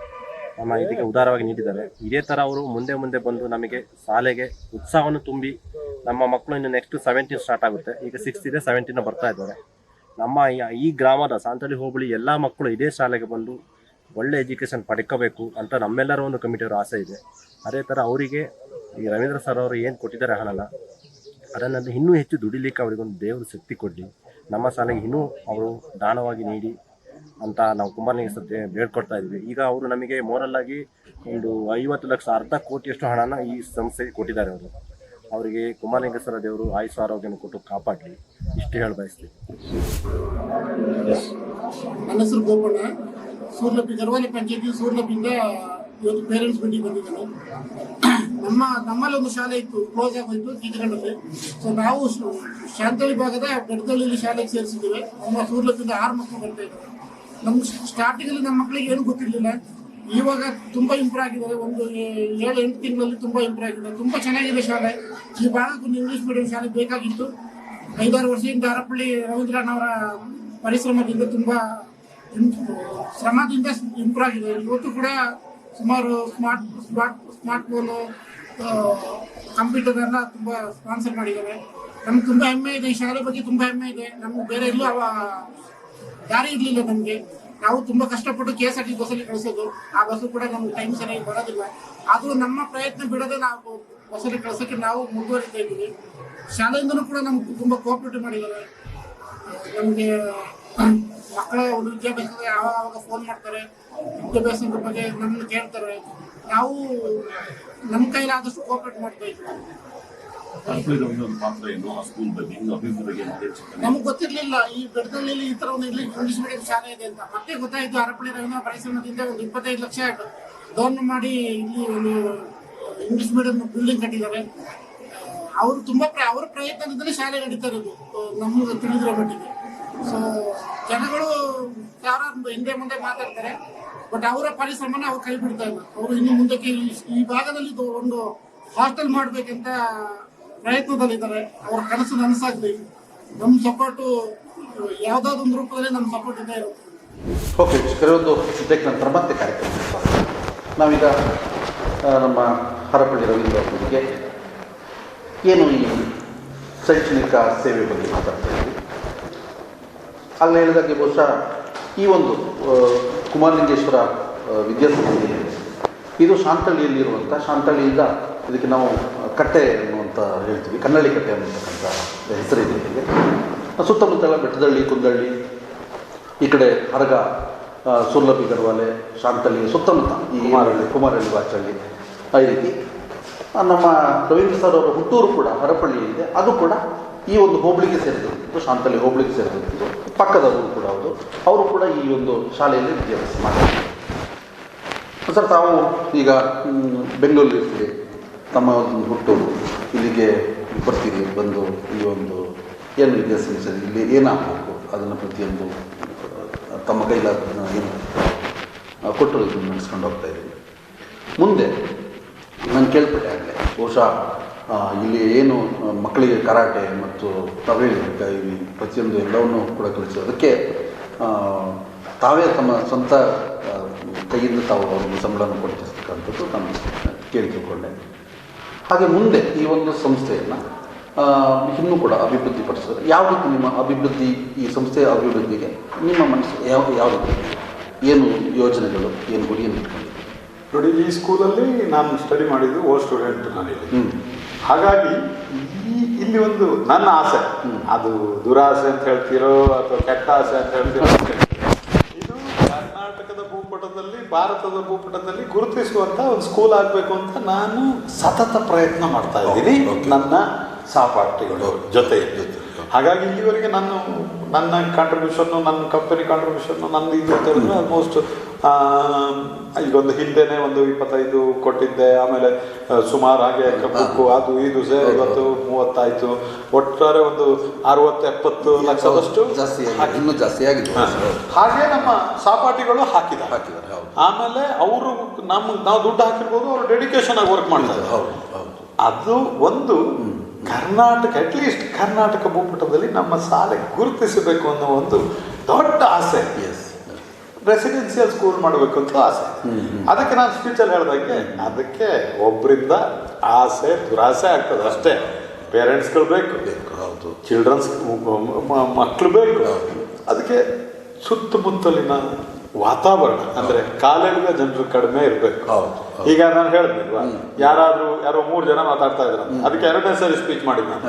ನಮ್ಮ ಇದಕ್ಕೆ ಉದಾರವಾಗಿ ನೀಡಿದ್ದಾರೆ. ಇದೇ ಥರ ಅವರು ಮುಂದೆ ಬಂದು ನಮಗೆ ಶಾಲೆಗೆ ಉತ್ಸಾಹವನ್ನು ತುಂಬಿ, ನಮ್ಮ ಮಕ್ಕಳು ಇನ್ನು ನೆಕ್ಸ್ಟ್ 17 ಸ್ಟಾರ್ಟ್ ಆಗುತ್ತೆ, ಈಗ 6 ಇದೆ, 17 ಬರ್ತಾ ಇದ್ದಾರೆ. ನಮ್ಮ ಈ ಗ್ರಾಮದ ಸಾಂತಳ್ಳಿ ಹೋಬಳಿ ಎಲ್ಲ ಮಕ್ಕಳು ಇದೇ ಶಾಲೆಗೆ ಬಂದು ಒಳ್ಳೆ ಎಜುಕೇಷನ್ ಪಡ್ಕೋಬೇಕು ಅಂತ ನಮ್ಮೆಲ್ಲರ ಒಂದು ಕಮಿಟಿಯವರ ಆಸೆ ಇದೆ. ಅದೇ ಥರ ಅವರಿಗೆ ಈ ರವೀಂದ್ರ ಸರ್ ಅವರು ಏನು ಕೊಟ್ಟಿದ್ದಾರೆ ಹಣನ, ಅದನ್ನು ಇನ್ನೂ ಹೆಚ್ಚು ದುಡಿಲಿಕ್ಕೆ ಅವರಿಗೊಂದು ದೇವರು ಶಕ್ತಿ ಕೊಡಲಿ, ನಮ್ಮ ಶಾಲೆಗೆ ಇನ್ನೂ ಅವರು ದಾನವಾಗಿ ನೀಡಿ ಅಂತ ನಾವು ಕುಮಾರಲಿಂಗ ಸರ್ ಬೇಡ್ಕೊಡ್ತಾ ಇದ್ವಿ. ಈಗ ಅವರು ನಮಗೆ ಮೋರಲ್ ಆಗಿ ಒಂದು 50 ಲಕ್ಷ, ಅರ್ಧ ಕೋಟಿಯಷ್ಟು ಹಣನ ಈ ಸಂಸ್ಥೆಗೆ ಕೊಟ್ಟಿದ್ದಾರೆ. ಅವರಿಗೆ ಕುಮಾರಲಿಂಗ ಸರ್ ದೇವರು ಆಯುಷ್ ಆರೋಗ್ಯನ ಕೊಟ್ಟು ಕಾಪಾಡಲಿ, ಇಷ್ಟು ಹೇಳಿ ಬಯಸ್ತೀವಿ. ನನ್ನ ಹೆಸರು ಗೋಪಣ್ಣ, ಸೂರ್ಲಪಿ ಗರ್ವಾಲಿ ಪಂಚಾಯತಿ ಸೂರ್ಲಪಿಂದ ಇವತ್ತು ಪೇರೆಂಟ್ಸ್ ಮೀಟಿಂಗ್ ಬಂದಿದ್ದೇನೆ. ನಮ್ಮಲ್ಲಿ ಒಂದು ಶಾಲೆ ಇತ್ತು, ಕ್ಲೋಸ್ ಆಗೋಯ್ತು ಕೀಚಗಂಡಲ್ಲಿ. ಸೊ ನಾವು ಶಾಂತಳ್ಳಿ ಭಾಗದ ಬೆಡದಳ್ಳಿ ಶಾಲೆಗೆ ಸೇರಿಸಿದ್ದೇವೆ. ನಮ್ಮ ಸೂರ್ಲಪಿಂದ 6 ಮಕ್ಕಳು ಬರ್ತಾ ಇದ್ದಾರೆ. ನಮ್ಮ ಸ್ಟಾರ್ಟಿಂಗಲ್ಲಿ ನಮ್ಮ ಮಕ್ಕಳಿಗೆ ಏನು ಗೊತ್ತಿರಲಿಲ್ಲ, ಇವಾಗ ತುಂಬ ಇಂಪ್ರೂವ್ ಆಗಿದ್ದಾರೆ. ಒಂದು 7-8 ತಿಂಗಳಲ್ಲಿ ತುಂಬ ಇಂಪ್ರೂವ್ ಆಗಿದೆ, ತುಂಬ ಚೆನ್ನಾಗಿದೆ ಶಾಲೆ. ಈ ಭಾಗಕ್ಕೊಂದು ಇಂಗ್ಲೀಷ್ ಮೀಡಿಯಂ ಶಾಲೆ ಬೇಕಾಗಿತ್ತು. 5-6 ವರ್ಷದಿಂದ ಹರಪಳ್ಳಿ ರವೀಂದ್ರನವರ ಪರಿಶ್ರಮದಿಂದ ತುಂಬ ಶ್ರಮದಿಂದ ಇಂಪ್ರೂವ್ ಆಗಿದೆ. ಇವತ್ತು ಕೂಡ ಸುಮಾರು ಸ್ಮಾರ್ಟ್ ಫೋನು, ಕಂಪ್ಯೂಟರ್ ಎಲ್ಲ ತುಂಬ ಸ್ಪಾನ್ಸರ್ ಮಾಡಿದ್ದಾರೆ. ನಮ್ಗೆ ತುಂಬ ಹೆಮ್ಮೆ ಇದೆ, ಈ ಶಾಲೆ ಬಗ್ಗೆ ತುಂಬ ಹೆಮ್ಮೆ ಇದೆ. ನಮ್ಗೆ ಬೇರೆ ಎಲ್ಲೂ ದಾರಿ ಇರಲಿಲ್ಲ ನಮಗೆ. ನಾವು ತುಂಬ ಕಷ್ಟಪಟ್ಟು KSRTC ಬಸ್ಸಲ್ಲಿ ಕಳಿಸೋದು, ಆ ಬಸ್ಸು ಕೂಡ ನಮ್ಗೆ ಟೈಮ್ ಸರಿಯಾಗಿ ಬರೋದಿಲ್ಲ. ಆದರೂ ನಮ್ಮ ಪ್ರಯತ್ನ ಬಿಡದೆ ನಾವು ಹೊಸಲಿ ಕಳ್ಸೋಕ್ಕೆ ನಾವು ಮುಂದುವರಿತಾ ಇದ್ದೀವಿ. ಶಾಲೆಯಿಂದಲೂ ಕೂಡ ನಮ್ಗೆ ತುಂಬ ಕೋಆಪರೇಟಿವ್ ಮಾಡಿದ್ದಾರೆ. ನಮಗೆ ಮಕ್ಕಳ ವಿದ್ಯಾಭ್ಯಾಸದ ಯಾವಾಗ ಫೋನ್ ಮಾಡ್ತಾರೆ, ವಿದ್ಯಾಭ್ಯಾಸದ ಬಗ್ಗೆ ನಮ್ಮನ್ನು ಕೇಳ್ತಾರೆ. ನಾವು ನಮ್ಮ ಕೈಲಾದಷ್ಟು ಕೋಆಪರೇಟ್ ಮಾಡ್ತಾ ಇದ್ದೀವಿ. ನಮ್ಗೆ ಗೊತ್ತಿರಲಿಲ್ಲ ಈ ಬೆಟ್ಟದಲ್ಲಿ ಈ ಥರ ಒಂದು ಇಲ್ಲಿ ಇಂಗ್ಲೀಷ್ ಮೀಡಿಯಂ ಶಾಲೆ ಇದೆ ಅಂತ. ಮತ್ತೆ ಗೊತ್ತಾಯಿತು ಹರಪಳ್ಳಿ ರವೀಂದ್ರ ಪರಿಶ್ರಮದಿಂದ ಒಂದು 25 ಲಕ್ಷ ಡೌನ್ ಮಾಡಿ ಇಲ್ಲಿ ಒಂದು ಇಂಗ್ಲೀಷ್ ಮೀಡಿಯಂ ಬಿಲ್ಡಿಂಗ್ ಕಟ್ಟಿದ್ದಾರೆ. ಅವರು ತುಂಬ ಅವರ ಪ್ರಯತ್ನದಿಂದಲೇ ಶಾಲೆ ನಡೀತಾ ಇರೋದು ನಮ್ಗೆ ತಿಳಿದಿರೋ ಮಟ್ಟಿಗೆ. ಸೊ ಜನಗಳು ಯಾರು ಹಿಂದೆ ಮುಂದೆ ಮಾತಾಡ್ತಾರೆ, ಬಟ್ ಅವರ ಪರಿಶ್ರಮನ ಅವ್ರು ಕೈ ಬಿಡ್ತಾ ಇಲ್ಲ. ಅವರು ಇನ್ನು ಮುಂದಕ್ಕೆ ಈ ಭಾಗದಲ್ಲಿ ಒಂದು ಹಾಸ್ಟೆಲ್ ಮಾಡಬೇಕಂತ ಪ್ರಯತ್ನದಲ್ಲಿದ್ದಾರೆ. ಅವರ ಕನಸು ನನಸಾಗಬೇಕು. ನಮ್ಮ ಸಪೋರ್ಟು ಯಾವುದಾದ್ರು ಒಂದು ರೂಪದಲ್ಲಿ ನಮ್ಮ ಸಪೋರ್ಟ್ ಇದ್ದೇ ಇರುತ್ತೆ. ಓಕೆ, ಕೆಲವೊಂದು ಬ್ರೇಕ್ ನಂತರ ಮತ್ತೆ ಕಾರ್ಯಕ್ರಮ. ನಾವೀಗ ನಮ್ಮ ಹರಪಳ್ಳಿ ರವೀಂದ್ರ ಅವರಿಗೆ ಏನು ಈ ಶೈಕ್ಷಣಿಕ ಸೇವೆ ಬಗ್ಗೆ ಮಾತಾಡ್ತಾ ಇದ್ವಿ. ಆಗಲೇ ಹೇಳಿದಾಗೆ ಬಹುಶಃ ಈ ಒಂದು ಕುಮಾರಲಿಂಗೇಶ್ವರ ವಿದ್ಯಾಸಂಸ್ಥೆ ಇದು ಶಾಂತಳ್ಳಿಯಲ್ಲಿರುವಂಥ, ಶಾಂತಳ್ಳಿಯಿಂದ ಇದಕ್ಕೆ ನಾವು ಕಟ್ಟೆ ಅನ್ನುವಂಥ ಹೇಳ್ತೀವಿ, ಕನ್ನಳ್ಳಿ ಕಟ್ಟೆ ಅನ್ನುವಂತಕ್ಕಂಥ ಹೆಸರಿದೆ ಇದಕ್ಕೆ. ಸುತ್ತಮುತ್ತಲ ಬೆಟ್ಟದಳ್ಳಿ, ಕುಂದಳ್ಳಿ, ಈ ಕಡೆ ಹರಗ, ಸುರ್ಲಭಿ, ಗರ್ವಾಲೆ, ಶಾಂತಳ್ಳಿ ಸುತ್ತಮುತ್ತ ಈ ಕುಮಾರಹಳ್ಳಿ, ಬಾಚಹಳ್ಳಿ, ಈ ರೀತಿ ನಮ್ಮ ರವೀಂದ್ರ ಸರ್ ಅವರ ಹುಟ್ಟೂರು ಕೂಡ ಹರಪಳ್ಳಿ ಇದೆ. ಅದು ಕೂಡ ಈ ಒಂದು ಹೋಬಳಿಗೆ ಸೇರಿದಂಥದ್ದು, ಶಾಂತಳ್ಳಿ ಹೋಬಳಿಗೆ ಸೇರಿದಂಥದ್ದು, ಪಕ್ಕದ ಊರು ಕೂಡ ಹೌದು. ಅವರು ಕೂಡ ಈ ಒಂದು ಶಾಲೆಯಲ್ಲಿ ವಿದ್ಯಾಭ್ಯಾಸ ಮಾಡ್ತಾರೆ. ಸರ್, ತಾವು ಈಗ ಬೆಂಗಳೂರಲ್ಲಿ ಇರ್ತೀರಿ, ತಮ್ಮ ಒಂದು ಹುಟ್ಟೂರು, ಇಲ್ಲಿಗೆ ಬರ್ತೀರಿ, ಬಂದು ಈ ಒಂದು ಏನು ವಿದ್ಯಾಸಂಸ್ಥೆ ಇಲ್ಲಿ ಏನಾಗಬೇಕು ಅದನ್ನು ಪ್ರತಿಯೊಂದು ತಮ್ಮ ಕೈಲಾದ ಏನು ಕೊಟ್ಟು ಇದನ್ನು ನಡೆಸ್ಕೊಂಡು ಹೋಗ್ತಾ ಇದ್ದೀವಿ. ಮುಂದೆ ನಾನು ಕೇಳ್ಪಟ್ಟೆ ಆಗಲೇ ಬಹುಶಃ ಇಲ್ಲಿ ಏನು ಮಕ್ಕಳಿಗೆ ಕರಾಟೆ ಮತ್ತು ತಮಿಳು ಈ ಪ್ರತಿಯೊಂದು ಎಲ್ಲವನ್ನೂ ಕೂಡ ಕಲಿಸೋದಕ್ಕೆ ತಾವೇ ತಮ್ಮ ಸ್ವಂತ ಕೈಯಿಂದ ತಾವು ಅವ್ರಿಗೆ ಸಂಬಳವನ್ನು ಕೊಡ್ತಿರ್ತಕ್ಕಂಥದ್ದು ನಾನು ಕೇಳಿಕೊಂಡೆ. ಹಾಗೆ ಮುಂದೆ ಈ ಒಂದು ಸಂಸ್ಥೆಯನ್ನು ಇನ್ನೂ ಕೂಡ ಅಭಿವೃದ್ಧಿಪಡಿಸೋದು ಯಾವ ರೀತಿ ನಿಮ್ಮ ಅಭಿವೃದ್ಧಿ, ಈ ಸಂಸ್ಥೆಯ ಅಭಿವೃದ್ಧಿಗೆ ನಿಮ್ಮ ಮನಸ್ಸು ಯಾವ ರೀತಿ, ಏನು ಯೋಜನೆಗಳು, ಏನು ಗುರಿಯನ್ನು ಇಟ್ಕೊಂಡಿದ್ದೀವಿ? ನೋಡಿ, ಈ ಸ್ಕೂಲಲ್ಲಿ ನಾನು ಸ್ಟಡಿ ಮಾಡಿದ್ದು ಸ್ಟೂಡೆಂಟ್ ನಾನಿಲ್ಲಿ. ಹಾಗಾಗಿ ಇಲ್ಲಿ ಒಂದು ನನ್ನ ಆಸೆ, ಅದು ದುರಾಸೆ ಅಂತ ಹೇಳ್ತೀರೋ ಅಥವಾ ಕೆಟ್ಟ ಆಸೆ ಅಂತ ಹೇಳ್ತೀರೋ, ಇದು ಕರ್ನಾಟಕದ ಭೂಪಟದಲ್ಲಿ, ಭಾರತದ ಭೂಪಟದಲ್ಲಿ ಗುರುತಿಸುವಂತ ಒಂದು ಸ್ಕೂಲ್ ಆಗಬೇಕು ಅಂತ ನಾನು ಸತತ ಪ್ರಯತ್ನ ಮಾಡ್ತಾ ಇದ್ದೀನಿ ನನ್ನ ಸಹಪಾಠಿಗಳ ಜೊತೆ. ಹಾಗಾಗಿ ಇಲ್ಲಿವರೆಗೆ ನನ್ನ ಕಾಂಟ್ರಿಬ್ಯೂಷನ್ನು, ನನ್ನ ಕಂಪನಿ ಕಾಂಟ್ರಿಬ್ಯೂಷನ್ನು, ನಂದು ಇದು ಅಂತ ಹೇಳಿದ್ರೆ ಆಲ್ಮೋಸ್ಟ್ ಈಗೊಂದು ಹಿಂದೆನೇ ಒಂದು 25 ಕೊಟ್ಟಿದ್ದೆ. ಆಮೇಲೆ ಸುಮಾರು ಹಾಗೆ ಬುಕ್ಕು ಅದು ಇದು ಸೇರಿ 20-30 ಆಯಿತು. ಒಟ್ಟಾರೆ ಒಂದು 60-70 ಲಕ್ಷದಷ್ಟು ಇನ್ನೂ ಜಾಸ್ತಿ ಆಗಿದೆ. ಹಾಗೆ ನಮ್ಮ ಸಹಪಾಠಿಗಳು ಹಾಕಿದ್ದಾರೆ. ಆಮೇಲೆ ಅವರು ನಾವು ದುಡ್ಡು ಹಾಕಿರ್ಬೋದು, ಅವರು ಡೆಡಿಕೇಶನ್ ಆಗಿ ವರ್ಕ್ ಮಾಡ್ತಾರೆ. ಅದು ಒಂದು ಕರ್ನಾಟಕ, ಅಟ್ಲೀಸ್ಟ್ ಕರ್ನಾಟಕ ಭೂಪಟದಲ್ಲಿ ನಮ್ಮ ಶಾಲೆ ಗುರುತಿಸಬೇಕು ಅನ್ನೋ ಒಂದು ದೊಡ್ಡ ಆಸೆ. ರೆಸಿಡೆನ್ಸಿಯಲ್ ಸ್ಕೂಲ್ ಮಾಡಬೇಕು ಅಂತ ಆಸೆ. ಅದಕ್ಕೆ ನಾನು ಸ್ಪೀಚಲ್ಲಿ ಹೇಳಿದಂಗೆ ಅದಕ್ಕೆ ಒಬ್ಬರಿಂದ ಆಸೆ ದುರಾಸೆ ಆಗ್ತದೆ ಅಷ್ಟೇ. ಪೇರೆಂಟ್ಸ್ಗಳು ಬೇಕು, ಹೌದು, ಚಿಲ್ಡ್ರನ್ಸ್ ಮಕ್ಕಳು ಬೇಕು. ಅದಕ್ಕೆ ಸುತ್ತಮುತ್ತಲಿನ ವಾತಾವರಣ ಅಂದರೆ ಕಾಲೆಳೆಯುವ ಜನರು ಕಡಿಮೆ ಇರಬೇಕು. ಈಗ ನಾನು ಹೇಳಿದ್ನಲ್ವಾ, ಯಾರೋ 3 ಜನ ಮಾತಾಡ್ತಾ ಇದ್ರು, ಅದಕ್ಕೆ 2ನೇ ಸರಿ ಸ್ಪೀಚ್ ಮಾಡಿದ್ ನಾನು.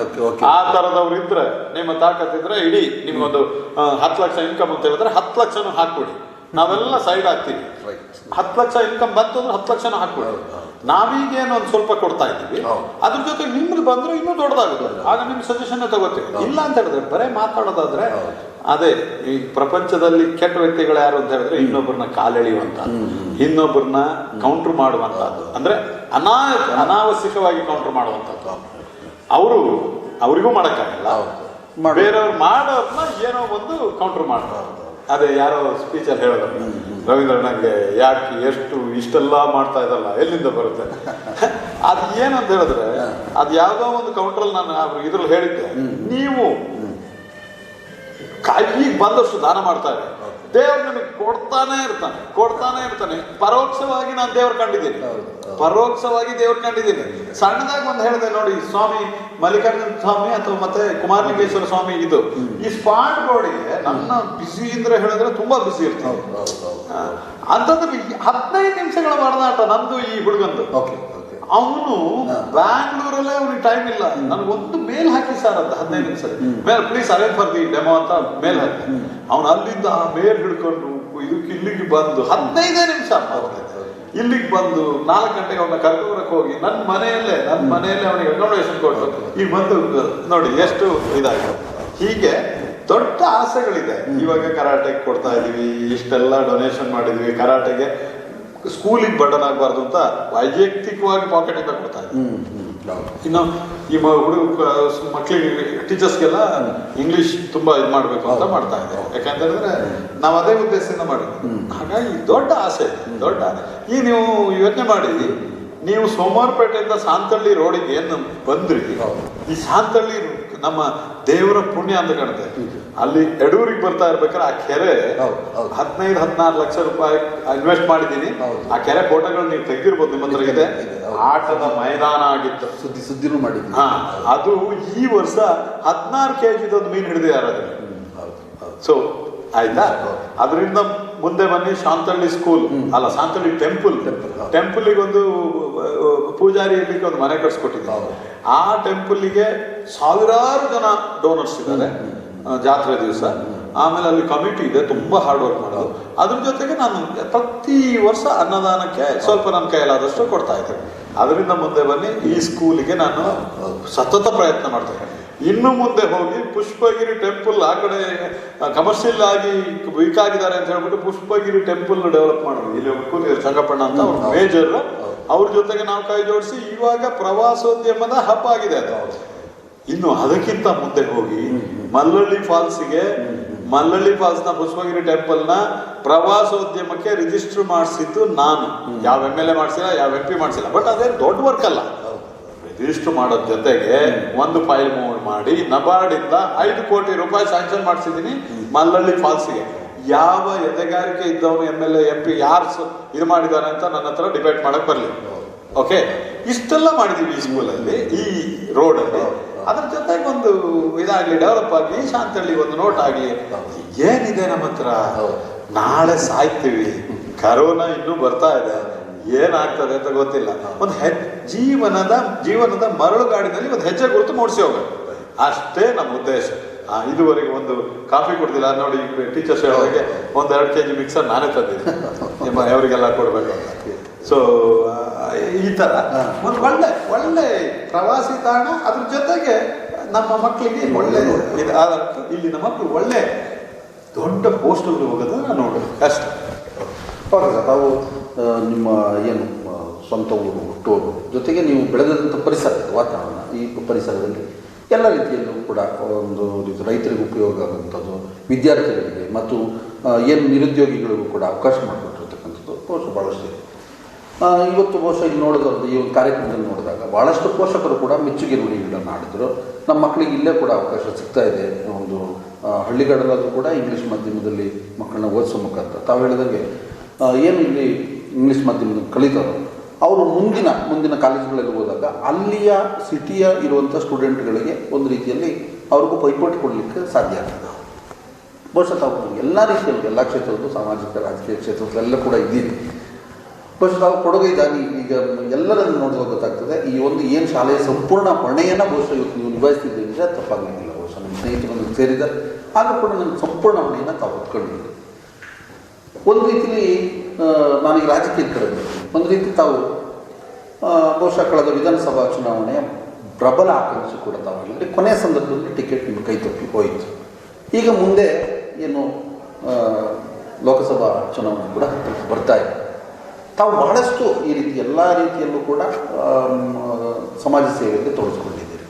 ಆ ತರದವ್ರು ಇದ್ರೆ, ನಿಮ್ಮ ತಾಕತ್ತಿದ್ರೆ ಇಡೀ ನಿಮ್ಗೊಂದು 10 ಲಕ್ಷ ಇನ್ಕಮ್ ಅಂತ ಹೇಳಿದ್ರೆ 10 ಲಕ್ಷನೂ ಹಾಕ್ಬಿಡಿ, ನಾವೆಲ್ಲ ಸೈಡ್ ಆಗ್ತೀವಿ. 10 ಲಕ್ಷ ಇನ್ಕಮ್ ಬಂತು ಅಂದ್ರೆ 10 ಲಕ್ಷನೂ ಹಾಕ್ಬಿಡಿ. ನಾವೀಗೇನು ಒಂದು ಸ್ವಲ್ಪ ಕೊಡ್ತಾ ಇದ್ದೀವಿ, ಅದ್ರ ಜೊತೆ ನಿಮ್ದು ಬಂದ್ರೆ ಇನ್ನೂ ದೊಡ್ಡದಾಗುತ್ತೆ. ಆಗ ನಿಮ್ ಸಜೆಷನ್ ತಗೋತೀವಿ. ಇಲ್ಲ ಅಂತ ಹೇಳಿದ್ರೆ ಬರೇ ಮಾತಾಡೋದಾದ್ರೆ ಅದೇ ಈ ಪ್ರಪಂಚದಲ್ಲಿ ಕೆಟ್ಟ ವ್ಯಕ್ತಿಗಳು ಯಾರು ಅಂತ ಹೇಳಿದ್ರೆ ಇನ್ನೊಬ್ಬರನ್ನ ಕಾಲೆಳೆಯುವಂತ, ಇನ್ನೊಬ್ಬರನ್ನ ಕೌಂಟರ್ ಮಾಡುವಂತದ್ದು, ಅಂದ್ರೆ ಅನಾವಶ್ಯಕವಾಗಿ ಕೌಂಟರ್ ಮಾಡುವಂಥದ್ದು. ಅವರಿಗೂ ಮಾಡಕ್ಕಾಗಲ್ಲ, ಬೇರೆಯವ್ರು ಮಾಡೋರ್ನ ಏನೋ ಒಂದು ಕೌಂಟರ್ ಮಾಡ್ತಾರೆ. ಅದೇ ಯಾರೋ ಸ್ಪೀಚಲ್ಲಿ ಹೇಳೋದು, ರವೀಂದ್ರ ನಂಗೆ ಯಾಕೆ ಇಷ್ಟೆಲ್ಲ ಮಾಡ್ತಾ ಇದ್ದಲ್ಲ, ಎಲ್ಲಿಂದ ಬರುತ್ತೆ? ಅದು ಏನಂತ ಹೇಳಿದ್ರೆ, ಅದು ಯಾವುದೋ ಒಂದು ಕೌಂಟ್ರಲ್ಲಿ ನಾನು ಇದ್ರಲ್ಲಿ ಹೇಳಿದ್ದೆ, ನೀವು ಈಗ ಬಂದಷ್ಟು ದಾನ ಮಾಡ್ತಾ ಇದ್ದಾರೆ, ದೇವ್ರು ನಿಮಗೆ ಕೊಡ್ತಾನೆ ಇರ್ತಾನೆ. ಪರೋಕ್ಷವಾಗಿ ನಾನು ದೇವ್ರು ಕಂಡಿದ್ದೀನಿ. ಸಣ್ಣದಾಗಿ ಒಂದು ಹೇಳಿದೆ ನೋಡಿ, ಸ್ವಾಮಿ ಮಲ್ಲಿಕಾರ್ಜುನ ಸ್ವಾಮಿ ಅಥವಾ ಮತ್ತೆ ಕುಮಾರಲಿಂಗೇಶ್ವರ ಸ್ವಾಮಿ, ಇದು ಈ ಸ್ಪಾಟ್ ಬೋರ್ಡಿಗೆ ನನ್ನ ಬಿಸಿ ಅಂದ್ರೆ ಹೇಳಿದ್ರೆ ತುಂಬಾ ಬಿಸಿ ಇರ್ತೀನಿ. ಅಂತಂದ್ರೆ 15 ನಿಮಿಷಗಳ ಒಡನಾಟ ನಂದು ಈ ಹುಡುಗಂದು. ಅವನು ಬ್ಯಾಂಗ್ಳೂರಲ್ಲೇ ಅವನಿಗೆ ಟೈಮ್ ಇಲ್ಲ, ನನಗೊಂದು ಮೇಲ್ ಹಾಕಿ ಸರ್ ಅಂತ 15 ನಿಮಿಷ mail please arrange for the demo ಅಂತ ಮೇಲ್ ಹಾಕಿ, ಅವನು ಅಲ್ಲಿಂದ ಆ ಮೇಲ್ ಹಿಡ್ಕೊಂಡು ಇದಕ್ಕೆ ಇಲ್ಲಿಗೆ ಬಂದು 15 ನಿಮಿಷ ಇಲ್ಲಿಗೆ ಬಂದು 4 ಗಂಟೆಗೆ ಅವನ್ನ ಕರ್ಕೊಂಡ್ಬರಕ್ಕೆ ಹೋಗಿ ನನ್ನ ಮನೆಯಲ್ಲೇ ಅವನಿಗೆ ಅಕಾಮಡೇಷನ್ ಕೊಟ್ಟು ಈಗ ಬಂದು ನೋಡಿ ಎಷ್ಟು ಇದಾಗಿದೆ. ಹೀಗೆ ದೊಡ್ಡ ಆಸೆಗಳಿದೆ. ಇವಾಗ ಕರಾಟೆಗೆ ಕೊಡ್ತಾ ಇದೀವಿ, ಇಷ್ಟೆಲ್ಲ ಡೊನೇಷನ್ ಮಾಡಿದ್ವಿ, ಕರಾಟೆಗೆ ಸ್ಕೂಲಿಗೆ ಬರ್ಡನ್ ಆಗಬಾರ್ದು ಅಂತ ವೈಯಕ್ತಿಕವಾಗಿ ಪಾಕೆಟ್ ಇಂದ ಕೊಡ್ತಾ ಇದ್ವಿ. ಇನ್ನು ಈ ಮಕ್ಕಳಿಗೆ ಟೀಚರ್ಸ್ಗೆಲ್ಲ ಇಂಗ್ಲಿಷ್ ತುಂಬಾ ಇದು ಮಾಡ್ಬೇಕು ಅಂತ ಮಾಡ್ತಾ ಇದ್ದೇವೆ. ಯಾಕಂತಂದ್ರೆ ನಾವು ಅದೇ ಉದ್ದೇಶದಿಂದ ಮಾಡಿದ್ವಿ. ಹಾಗಾಗಿ ದೊಡ್ಡ ಆಸೆ ಇದೆ, ದೊಡ್ಡ. ಈಗ ನೀವು ಯೋಚನೆ ಮಾಡಿ, ನೀವು ಸೋಮವಾರಪೇಟೆಯಿಂದ ಸಾಂತಳ್ಳಿ ರೋಡಿಗೆ ಏನು ಬಂದ್ರಿ, ಈ ಸಾಂತಳ್ಳಿ ನಮ್ಮ ದೇವರ ಪುಣ್ಯ ಅಂತ ಕಾಣುತ್ತೆ. ಅಲ್ಲಿ ಎಡೂರಿಗೆ ಬರ್ತಾ ಇರ್ಬೇಕಾದ್ರೆ ಆ ಕೆರೆ 15-16 ಲಕ್ಷ ರೂಪಾಯಿ ಇನ್ವೆಸ್ಟ್ ಮಾಡಿದ್ದೀನಿ. ಆ ಕೆರೆ ಫೋಟೋಗಳು ನೀವು ತೆಗೆದಿರ್ಬೋದು, ನಿಮ್ಮ ಹತ್ರ ಇದೆ. ಆಟದ ಮೈದಾನ ಆಗಿತ್ತು, ಸುದ್ದಿನೂ ಮಾಡಿದ್ವಿ. ಅದು ಈ ವರ್ಷ 16 kg ಮೀನು ಹಿಡಿದಿದ್ದಾರೆ ಅದನ್ನ. ಸೊ ಆಯ್ತಾ, ಅದರಿಂದ ಮುಂದೆ ಬನ್ನಿ ಶಾಂತಳ್ಳಿ ಸ್ಕೂಲ್ ಅಲ್ಲ, ಶಾಂತಳ್ಳಿ ಟೆಂಪಲ್ಗೆ ಒಂದು ಪೂಜಾರಿ ಇರ್ಲಿಕ್ಕೆ ಒಂದು ಮನೆ ಕಟ್ಸ್ಕೊಟ್ಟಿದ್ದಾರೆ. ಆ ಟೆಂಪಲ್ಗೆ ಸಾವಿರಾರು ಜನ ಡೋನರ್ಸ್ ಇದ್ದಾರೆ ಜಾತ್ರೆ ದಿವಸ. ಆಮೇಲೆ ಅಲ್ಲಿ ಕಮಿಟಿ ಇದೆ, ತುಂಬಾ ಹಾರ್ಡ್ ವರ್ಕ್ ಮಾಡೋದು. ಅದ್ರ ಜೊತೆಗೆ ನಾನು ಪ್ರತಿ ವರ್ಷ ಅನ್ನದಾನಕ್ಕೆ ಸ್ವಲ್ಪ ನನ್ನ ಕೈಲಾದಷ್ಟು ಕೊಡ್ತಾ ಇದ್ದೇನೆ. ಅದರಿಂದ ಮುಂದೆ ಬನ್ನಿ, ಈ ಸ್ಕೂಲಿಗೆ ನಾನು ಸತತ ಪ್ರಯತ್ನ ಮಾಡ್ತೇನೆ. ಇನ್ನು ಮುಂದೆ ಹೋಗಿ ಪುಷ್ಪಗಿರಿ ಟೆಂಪಲ್ ಆ ಕಡೆ ಕಮರ್ಷಿಯಲ್ ಆಗಿ ವೀಕ್ ಆಗಿದ್ದಾರೆ ಅಂತ ಹೇಳ್ಬಿಟ್ಟು ಪುಷ್ಪಗಿರಿ ಟೆಂಪಲ್ ಡೆವಲಪ್ ಮಾಡಿದ್ವಿ. ಇಲ್ಲಿ ಕೂತಿದ್ದಾರೆ ಸಂಗಪ್ಪಣ್ಣ ಅಂತ, ಅವ್ರ ಮೇಜರ್. ಅವ್ರ ಜೊತೆಗೆ ನಾವು ಕೈ ಜೋಡಿಸಿ ಇವಾಗ ಪ್ರವಾಸೋದ್ಯಮದ ಹಬ್ ಆಗಿದೆ ಅದು. ಇನ್ನು ಅದಕ್ಕಿಂತ ಮುಂದೆ ಹೋಗಿ ಮಲ್ಲಳ್ಳಿ ಫಾಲ್ಸ್ನ ಪುಷ್ಪಗಿರಿ ಟೆಂಪಲ್ನ ಪ್ರವಾಸೋದ್ಯಮಕ್ಕೆ ರಿಜಿಸ್ಟರ್ ಮಾಡಿಸಿದ್ದು ನಾನು. ಯಾವ MLA ಮಾಡಿಸಿಲ್ಲ, ಯಾವ MP ಮಾಡಿಸಿಲ್ಲ. ಬಟ್ ಅದೇ ದೊಡ್ಡ ವರ್ಕ್ ಅಲ್ಲ. ರಿಜಿಸ್ಟರ್ ಮಾಡೋದ್ ಜೊತೆಗೆ ಒಂದು ಫೈಲ್ ಮೂವ್ ಮಾಡಿ ನಬಾರ್ಡಿಂದ 5 ಕೋಟಿ ರೂಪಾಯಿ ಸ್ಯಾಂಕ್ಷನ್ ಮಾಡಿಸಿದ್ದೀನಿ ಮಲ್ಲಳ್ಳಿ ಫಾಲ್ಸ್ಗೆ. ಯಾವ ಎದೆಗಾರಿಕೆ ಇದ್ದವನು MLA MP ಯಾರು ಇದು ಮಾಡಿದ್ದಾರೆ ಅಂತ ನನ್ನ ಹತ್ರ ಡಿಬೇಟ್ ಮಾಡಕ್ ಬರ್ಲಿ. ಓಕೆ, ಇಷ್ಟೆಲ್ಲ ಮಾಡಿದೀವಿ ಈ ಸ್ಕೂಲಲ್ಲಿ, ಈ ರೋಡಲ್ಲಿ. ಅದ್ರ ಜೊತೆಗೆ ಒಂದು ಇದಾಗ್ಲಿ, ಡೆವಲಪ್ ಆಗಿ ಶಾಂತಳ್ಳಿ ಒಂದು ನೋಟ್ ಆಗ್ಲಿ. ಏನಿದೆ ನಮ್ಮ ಹತ್ರ? ನಾಳೆ ಸಾಯ್ತೀವಿ, ಕರೋನಾ ಇನ್ನೂ ಬರ್ತಾ ಇದೆ, ಏನಾಗ್ತದೆ ಅಂತ ಗೊತ್ತಿಲ್ಲ. ಒಂದು ಜೀವನದ ಮರಳುಗಾಡಿನಲ್ಲಿ ಒಂದು ಹೆಜ್ಜೆ ಗುರುತು ಮೂಡಿಸಿ ಹೋಗೋದು, ಅಷ್ಟೇ ನಮ್ಮ ಉದ್ದೇಶ. ಇದುವರೆಗೆ ಒಂದು ಕಾಫಿ ಕೊಡ್ತಿಲ್ಲ ನೋಡಿ. ಟೀಚರ್ಸ್ ಹೇಳೋದಾಗೆ 1-2 kg ಮಿಕ್ಸರ್ ನಾನೇ ತಂದಿದ್ದೀನಿ ಅವರಿಗೆಲ್ಲ ಕೊಡ್ಬೇಕು ಅಂತ. ಸೊ ಈ ತರ ಒಂದು ಒಳ್ಳೆ ಪ್ರವಾಸಿ ತಾಣ. ಅದ್ರ ಜೊತೆಗೆ ನಮ್ಮ ಮಕ್ಕಳಿಗೆ ಒಳ್ಳೆ ಇಲ್ಲಿನ ಮಕ್ಕಳು ಒಳ್ಳೆ ದೊಡ್ಡ ಪೋಸ್ಟ್ಗಳು ಹೋಗೋದನ್ನ ನೋಡೋದು ಕಷ್ಟ. ತಾವು ನಿಮ್ಮ ಏನು ಸ್ವಂತ ಊರು ಹುಟ್ಟೂರು ಜೊತೆಗೆ ನೀವು ಬೆಳೆದಂಥ ಪರಿಸರ ವಾತಾವರಣ, ಈ ಪರಿಸರದಲ್ಲಿ ಎಲ್ಲ ರೀತಿಯಲ್ಲೂ ಕೂಡ ಒಂದು ರೈತರಿಗೆ ಉಪಯೋಗ ಆಗುವಂಥದ್ದು, ವಿದ್ಯಾರ್ಥಿಗಳಿಗೆ ಮತ್ತು ಏನು ನಿರುದ್ಯೋಗಿಗಳಿಗೂ ಕೂಡ ಅವಕಾಶ ಮಾಡಿಕೊಟ್ಟಿರ್ತಕ್ಕಂಥದ್ದು ಬಹುಶಃ ಭಾಳಷ್ಟು ಇದೆ. ಇವತ್ತು ಬಹುಶಃ ಇಲ್ಲಿ ನೋಡೋದಾದ್ರೆ ಈ ಒಂದು ಕಾರ್ಯಕ್ರಮದಲ್ಲಿ ನೋಡಿದಾಗ ಭಾಳಷ್ಟು ಪೋಷಕರು ಕೂಡ ಮೆಚ್ಚುಗೆ ನುಡಿಗಳನ್ನು ಆಡಿದ್ರು. ನಮ್ಮ ಮಕ್ಕಳಿಗೆ ಇಲ್ಲೇ ಕೂಡ ಅವಕಾಶ ಸಿಗ್ತಾ ಇದೆ. ಒಂದು ಹಳ್ಳಿಗಾಡಲಾದರೂ ಕೂಡ ಇಂಗ್ಲೀಷ್ ಮಾಧ್ಯಮದಲ್ಲಿ ಮಕ್ಕಳನ್ನ ಓದಿಸೋ ಮುಖಾಂತರ ತಾವು ಹೇಳಿದಂಗೆ ಏನು ಇಲ್ಲಿ ಇಂಗ್ಲೀಷ್ ಮಾಧ್ಯಮದಲ್ಲಿ ಕಲಿತಾರೋ ಅವರು ಮುಂದಿನ ಕಾಲೇಜುಗಳಲ್ಲಿ ಹೋದಾಗ ಅಲ್ಲಿಯ ಸಿಟಿಯ ಇರುವಂಥ ಸ್ಟೂಡೆಂಟ್ಗಳಿಗೆ ಒಂದು ರೀತಿಯಲ್ಲಿ ಅವ್ರಿಗೂ ಪೈಪೋಟಿ ಕೊಡಲಿಕ್ಕೆ ಸಾಧ್ಯ ಆಗ್ತದೆ. ಬಹುಶಃ ತಾವು ಎಲ್ಲ ರೀತಿಯಲ್ಲೂ ಎಲ್ಲ ಕ್ಷೇತ್ರದ್ದು, ಸಾಮಾಜಿಕ ರಾಜಕೀಯ ಕ್ಷೇತ್ರದಲ್ಲೆಲ್ಲ ಕೂಡ ಇದ್ದೀರಿ. ಬಹುಶಃ ತಾವು ಕೊಡುಗೆ ಇದ್ದಾನೆ. ಈಗ ಎಲ್ಲರನ್ನು ನೋಡಿದಾಗ ಗೊತ್ತಾಗ್ತದೆ ಈ ಒಂದು ಏನು ಶಾಲೆಯ ಸಂಪೂರ್ಣ ಹೊಣೆಯನ್ನು ಬಹುಶಃ ಇವತ್ತು ನೀವು ನಿಭಾಯಿಸ್ತಿದ್ದೀರಿ ಅಂದರೆ ತಪ್ಪಾಗಲಿಲ್ಲ. ಬಹುಶಃ ನಮ್ಮ ಸ್ನೇಹಿತರನ್ನು ಸೇರಿದ್ದಾರೆ, ಆದರೂ ಕೂಡ ನನ್ನ ಸಂಪೂರ್ಣ ಹೊಣೆಯನ್ನು ತಾವು ಹೊತ್ಕೊಂಡಿದ್ದೀರಿ. ಒಂದು ರೀತಿಯಲ್ಲಿ ನಾನೀಗ ರಾಜಕೀಯ ಕಡೆ ಬರ್ತೀನಿ. ಒಂದು ರೀತಿ ತಾವು ಬಹುಶಃ ಕಳೆದ ವಿಧಾನಸಭಾ ಚುನಾವಣೆಯ ಪ್ರಬಲ ಆಕಾಂಕ್ಷಿ ಕೂಡ ತಾವು ಹೇಳಿದ್ರೆ ಕೊನೆಯ ಸಂದರ್ಭದಲ್ಲಿ ಟಿಕೆಟ್ ನಿಮ್ಮ ಕೈ ತಪ್ಪಿ ಹೋಯಿತು. ಈಗ ಮುಂದೆ ಏನು ಲೋಕಸಭಾ ಚುನಾವಣೆ ಕೂಡ ಬರ್ತಾ ಇದೆ. ತಾವು ಬಹಳಷ್ಟು ಈ ರೀತಿ ಎಲ್ಲ ರೀತಿಯಲ್ಲೂ ಕೂಡ ಸಮಾಜ ಸೇವೆಯಲ್ಲಿ ತೊಡಗಿಸ್ಕೊಂಡಿದ್ದೀರಿ.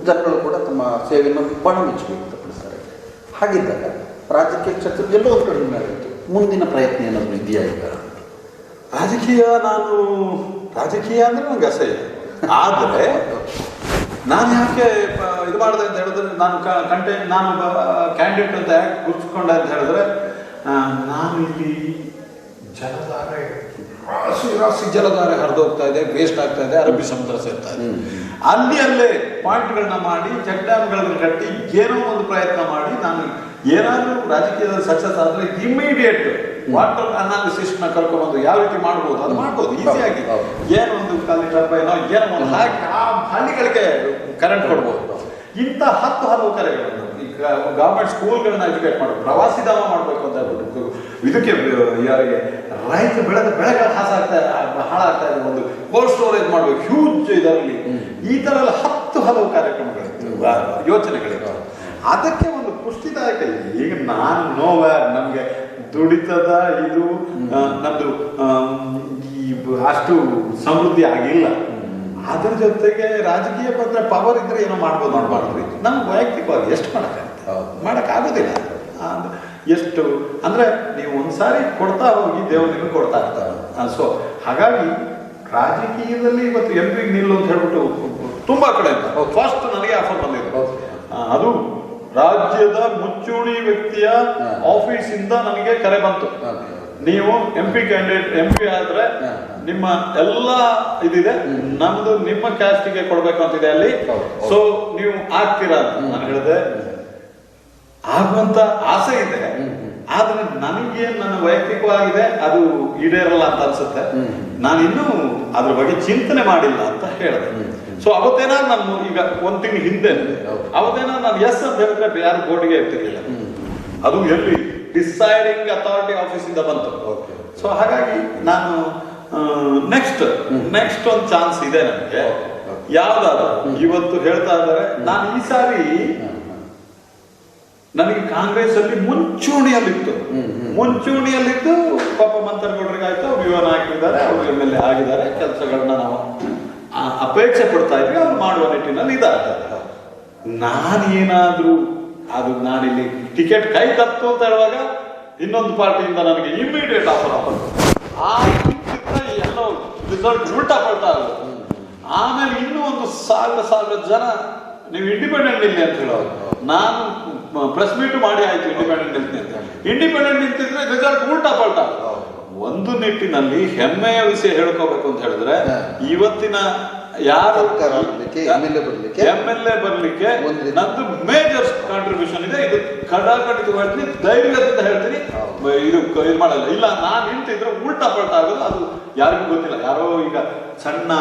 ಜನಗಳು ಕೂಡ ತಮ್ಮ ಸೇವೆಯನ್ನು ಬಹಳ ಮೆಚ್ಚುಗೆ ವ್ಯಕ್ತಪಡಿಸ್ತಾರೆ. ಹಾಗಿದ್ದಾಗ ರಾಜಕೀಯ ಕ್ಷೇತ್ರದಲ್ಲಿ ಎಲ್ಲೋ ಒಂದು ಕಡಿಮೆ ಆಗಿತ್ತು. ಮುಂದಿನ ಪ್ರಯತ್ನ ಏನಾದರೂ ಇದೆಯಾ ಈಗ? ರಾಜಕೀಯ ಅಂದರೆ ನನಗೆ ಅಸಹ್ಯ. ಆದರೆ ನಾನು ಯಾಕೆ ಇದು ಮಾಡಿದೆ ಅಂತ ಹೇಳಿದ್ರೆ, ನಾನು ಕ್ಯಾಂಡಿಡೇಟ್ ಅಂತ ಯಾಕೆ ಗುರುತಿಸ್ಕೊಂಡೆ ಅಂತ ಹೇಳಿದ್ರೆ, ನಾನು ಇಲ್ಲಿ ಜಲಧಾರೆ ರಾಶಿ ಜಲಧಾರೆ ಹರಿದು ಹೋಗ್ತಾ ಇದೆ, ವೇಸ್ಟ್ ಆಗ್ತಾ ಇದೆ, ಅರಬ್ಬಿ ಸಮುದ್ರ ಸೇರ್ತಾ ಇದೆ. ಅಲ್ಲೇ ಪಾಯಿಂಟ್ಗಳನ್ನ ಮಾಡಿ, ಚೆಕ್ ಡ್ಯಾಮ್ಗಳನ್ನ ಕಟ್ಟಿ ಏನೋ ಒಂದು ಪ್ರಯತ್ನ ಮಾಡಿ ನಾನು ಏನಾದರೂ ರಾಜಕೀಯದಲ್ಲಿ ಸಕ್ಸಸ್ ಆದರೆ ಇಮಿಡಿಯೇಟ್ ವಾಟರ್ ಅನಾಲಿಸಿಸ್ ನ ಕರ್ಕೊಂಡ್ಬಂದು ಯಾವ ರೀತಿ ಮಾಡ್ಬೋದು ಅದು ಮಾಡ್ಬೋದು ಈಸಿಯಾಗಿ. ಏನೋ ಒಂದು ಖಾಲಿ ಟರ್ಬೈನೋ ಏನೋ ಒಂದು ಹಾಕಿ ಆ ಹಳ್ಳಿಗಳಿಗೆ ಕರೆಂಟ್ ಕೊಡ್ಬೋದು. ಇಂಥ ಹಲವು ಕಾರ್ಯಗಳನ್ನು ಈಗ ಗವರ್ಮೆಂಟ್ ಸ್ಕೂಲ್ಗಳನ್ನ ಎಜುಕೇಟ್ ಮಾಡಬೇಕು, ಪ್ರವಾಸಿಧಾಮ ಮಾಡಬೇಕು ಅಂತ ಹೇಳ್ಬಿಟ್ಟು ಇದಕ್ಕೆ ಯಾರಿಗೆ ರೈತ ಬೆಳೆದ ಬೆಳೆಗಳು ಹಾಳಾಗ್ತಾ ಇದೆ, ಒಂದು ಕೋಲ್ಡ್ ಸ್ಟೋರೇಜ್ ಮಾಡಬೇಕು ಹ್ಯೂಜ್ ಇದರಲ್ಲಿ. ಈ ಥರ ಎಲ್ಲ ಹಲವು ಕಾರ್ಯಕ್ರಮಗಳಿತ್ತು, ಯೋಚನೆಗಳಿತ್ತು. ಅದಕ್ಕೆ ಒಂದು ಪುಷ್ಟಿದಾಯಕ. ಈಗ ನಾನು ನೋವ್ಯಾರ್ ನಮಗೆ ದುಡಿತದ ಇದು ನಮ್ದು ಅಷ್ಟು ಸಮೃದ್ಧಿ ಆಗಿಲ್ಲ. ಅದ್ರ ಜೊತೆಗೆ ರಾಜಕೀಯ ಪವರ್ ಇದ್ರೆ ಏನೋ ಮಾಡ್ಬೋದು ಮಾಡಬಾರ್ದು. ನಮ್ಗೆ ವೈಯಕ್ತಿಕವಾಗಿ ಎಷ್ಟು ಮಾಡೋಕ್ಕಾಗೋದಿಲ್ಲ. ಎಷ್ಟು ಅಂದರೆ ನೀವು ಒಂದ್ಸಾರಿ ಕೊಡ್ತಾ ಹೋಗಿ ದೇವರಿಗೆ ಕೊಡ್ತಾ ಇರ್ತಾರೆ. ಸೊ ಹಾಗಾಗಿ ರಾಜಕೀಯದಲ್ಲಿ ಇವತ್ತು MP ನಿಲ್ಲು ಅಂತ ಹೇಳ್ಬಿಟ್ಟು ತುಂಬ ಕಡೆಯಿಂದ ಫಸ್ಟ್ ನನಗೆ ಆಫರ್ ಬಂದಿತ್ತು. ಅದು ರಾಜ್ಯದ ಮುಂಚೂಣಿ ವ್ಯಕ್ತಿಯ ಆಫೀಸಿಂದ ನನಗೆ ಕರೆ ಬಂತು. ನೀವು MP ಕ್ಯಾಂಡಿಡೇಟ್ MP ಆದ್ರೆ ನಿಮ್ಮ ಎಲ್ಲ ಇದಿದೆ, ನಮ್ದು ನಿಮ್ಮ ಕ್ಯಾಸ್ಟಿಗೆ ಕೊಡ್ಬೇಕು ಅಂತಿದೆ ಅಲ್ಲಿ, ಸೊ ನೀವು ಆಗ್ತೀರಾ ಅಂತ ನಾನು ಹೇಳಿದೆ. ಆಗುವಂತ ಆಸೆ ಇದೆ, ಆದ್ರೆ ನನಗೆ ನನ್ನ ವೈಯಕ್ತಿಕವಾಗಿದೆ ಅದು ಈಡೇರಲ್ಲ ಅಂತ ಅನ್ಸುತ್ತೆ. ನಾನು ಇನ್ನೂ ಅದ್ರ ಬಗ್ಗೆ ಚಿಂತನೆ ಮಾಡಿಲ್ಲ ಅಂತ ಹೇಳಿದೆ. ಸೊ ಅವತ್ತೇನಾದ್ರು ನಾನು ಈಗ ಒಂದ್ ತಿಂಗಳು ಹಿಂದೆ ಅವತ್ತೇನಾದ್ರು ನಾನು ಎಸ್ ಅಂತ ಹೇಳಿದ್ರೆ ಯಾರು ಬೋರ್ಡ್ಗೆ ಇರ್ತಿರ್ಲಿಲ್ಲ. ಅದು ಎಲ್ಲಿ ಡಿಸೈಡಿಂಗ್ ಅಥಾರಿಟಿ ಆಫೀಸಿಂದ ಬಂತು. ಸೊ ಹಾಗಾಗಿ ನಾನು ನೆಕ್ಸ್ಟ್ ಒಂದು ಚಾನ್ಸ್ ಇದೆ ನನಗೆ. ಯಾವ್ದಾದ್ರು ಇವತ್ತು ಹೇಳ್ತಾ ಇದ್ದಾರೆ, ನಾನು ಈ ಸಾರಿ ನನಗೆ ಕಾಂಗ್ರೆಸ್ ಅಲ್ಲಿ ಮುಂಚೂಣಿಯಲ್ಲಿದ್ದು ಪಾಪ ಮಂತರ್ಗೌಡರಿಗಾಯ್ತು, ಅವ್ರು ಯುವ ನಾಯಕರಿದ್ದಾರೆ, ಅವ್ರು MLA ಆಗಿದ್ದಾರೆ, ಕೆಲಸಗಳನ್ನ ನಾವು ಅಪೇಕ್ಷೆ ಪಡ್ತಾ ಇದ್ವಿ, ಅವ್ರು ಮಾಡುವ ನಿಟ್ಟಿನಲ್ಲಿ ಇದ್ದಾರೆ. ನಾನೇನಾದ್ರೂ ಅದು ನಾನಿಲ್ಲಿ ಟಿಕೆಟ್ ಕೈ ತಪ್ಪು ಅಂತ ಹೇಳುವಾಗ ಇನ್ನೊಂದು ಪಾರ್ಟಿಯಿಂದ ನನಗೆ ಇಮಿಡಿಯೇಟ್ ಆಫರ್ ಆ ಎಲ್ಲೋ ರಿಸಲ್ಟ್ ಉಲ್ಟಾ ಪಡ್ತಾ ಇರೋದು. ಆಮೇಲೆ ಇನ್ನೂ ಒಂದು ಸಾವಿರ ಜನ ನೀವು ಇಂಡಿಪೆಂಡೆಂಟ್ ನಿಲ್ಲಿ ಅಂತ ಹೇಳೋದು. ನಾನು ಪ್ರೆಸ್ ಮೀಟ್ ಮಾಡಿ ಆಯ್ತು ಇಂಡಿಪೆಂಡೆಂಟ್ ನಿಂತಿದ್ರೆ ರಿಸಲ್ಟ್ ಉಲ್ಟಾ ಪಲ್ಟಾ. ಒಂದು ನಿಟ್ಟಿನಲ್ಲಿ ಹೆಮ್ಮೆಯ ವಿಷಯ ಹೇಳ್ಕೋಬೇಕು ಅಂತ ಹೇಳಿದ್ರೆ ಇವತ್ತಿನ ಯಾರು MLA ಬರ್ಲಿಕ್ಕೆ ನಂದು ಮೇಜರ್ ಕಾಂಟ್ರಿಬ್ಯೂಷನ್ ಇದೆ. ಇದು ಖಡಾಖಂಡಿತವಾಗಿ ಧೈರ್ಯದಿಂದ ಹೇಳ್ತೀನಿ, ಇದು ಮಾಡಲ್ಲ. ಇಲ್ಲ ನಾನು ನಿಂತಿದ್ರೆ ಉಲ್ಟಾ ಪಲ್ಟಾ ಆಗೋದು, ಅದು ಯಾರಿಗೂ ಗೊತ್ತಿಲ್ಲ. ಯಾರೋ ಈಗ ಸಣ್ಣ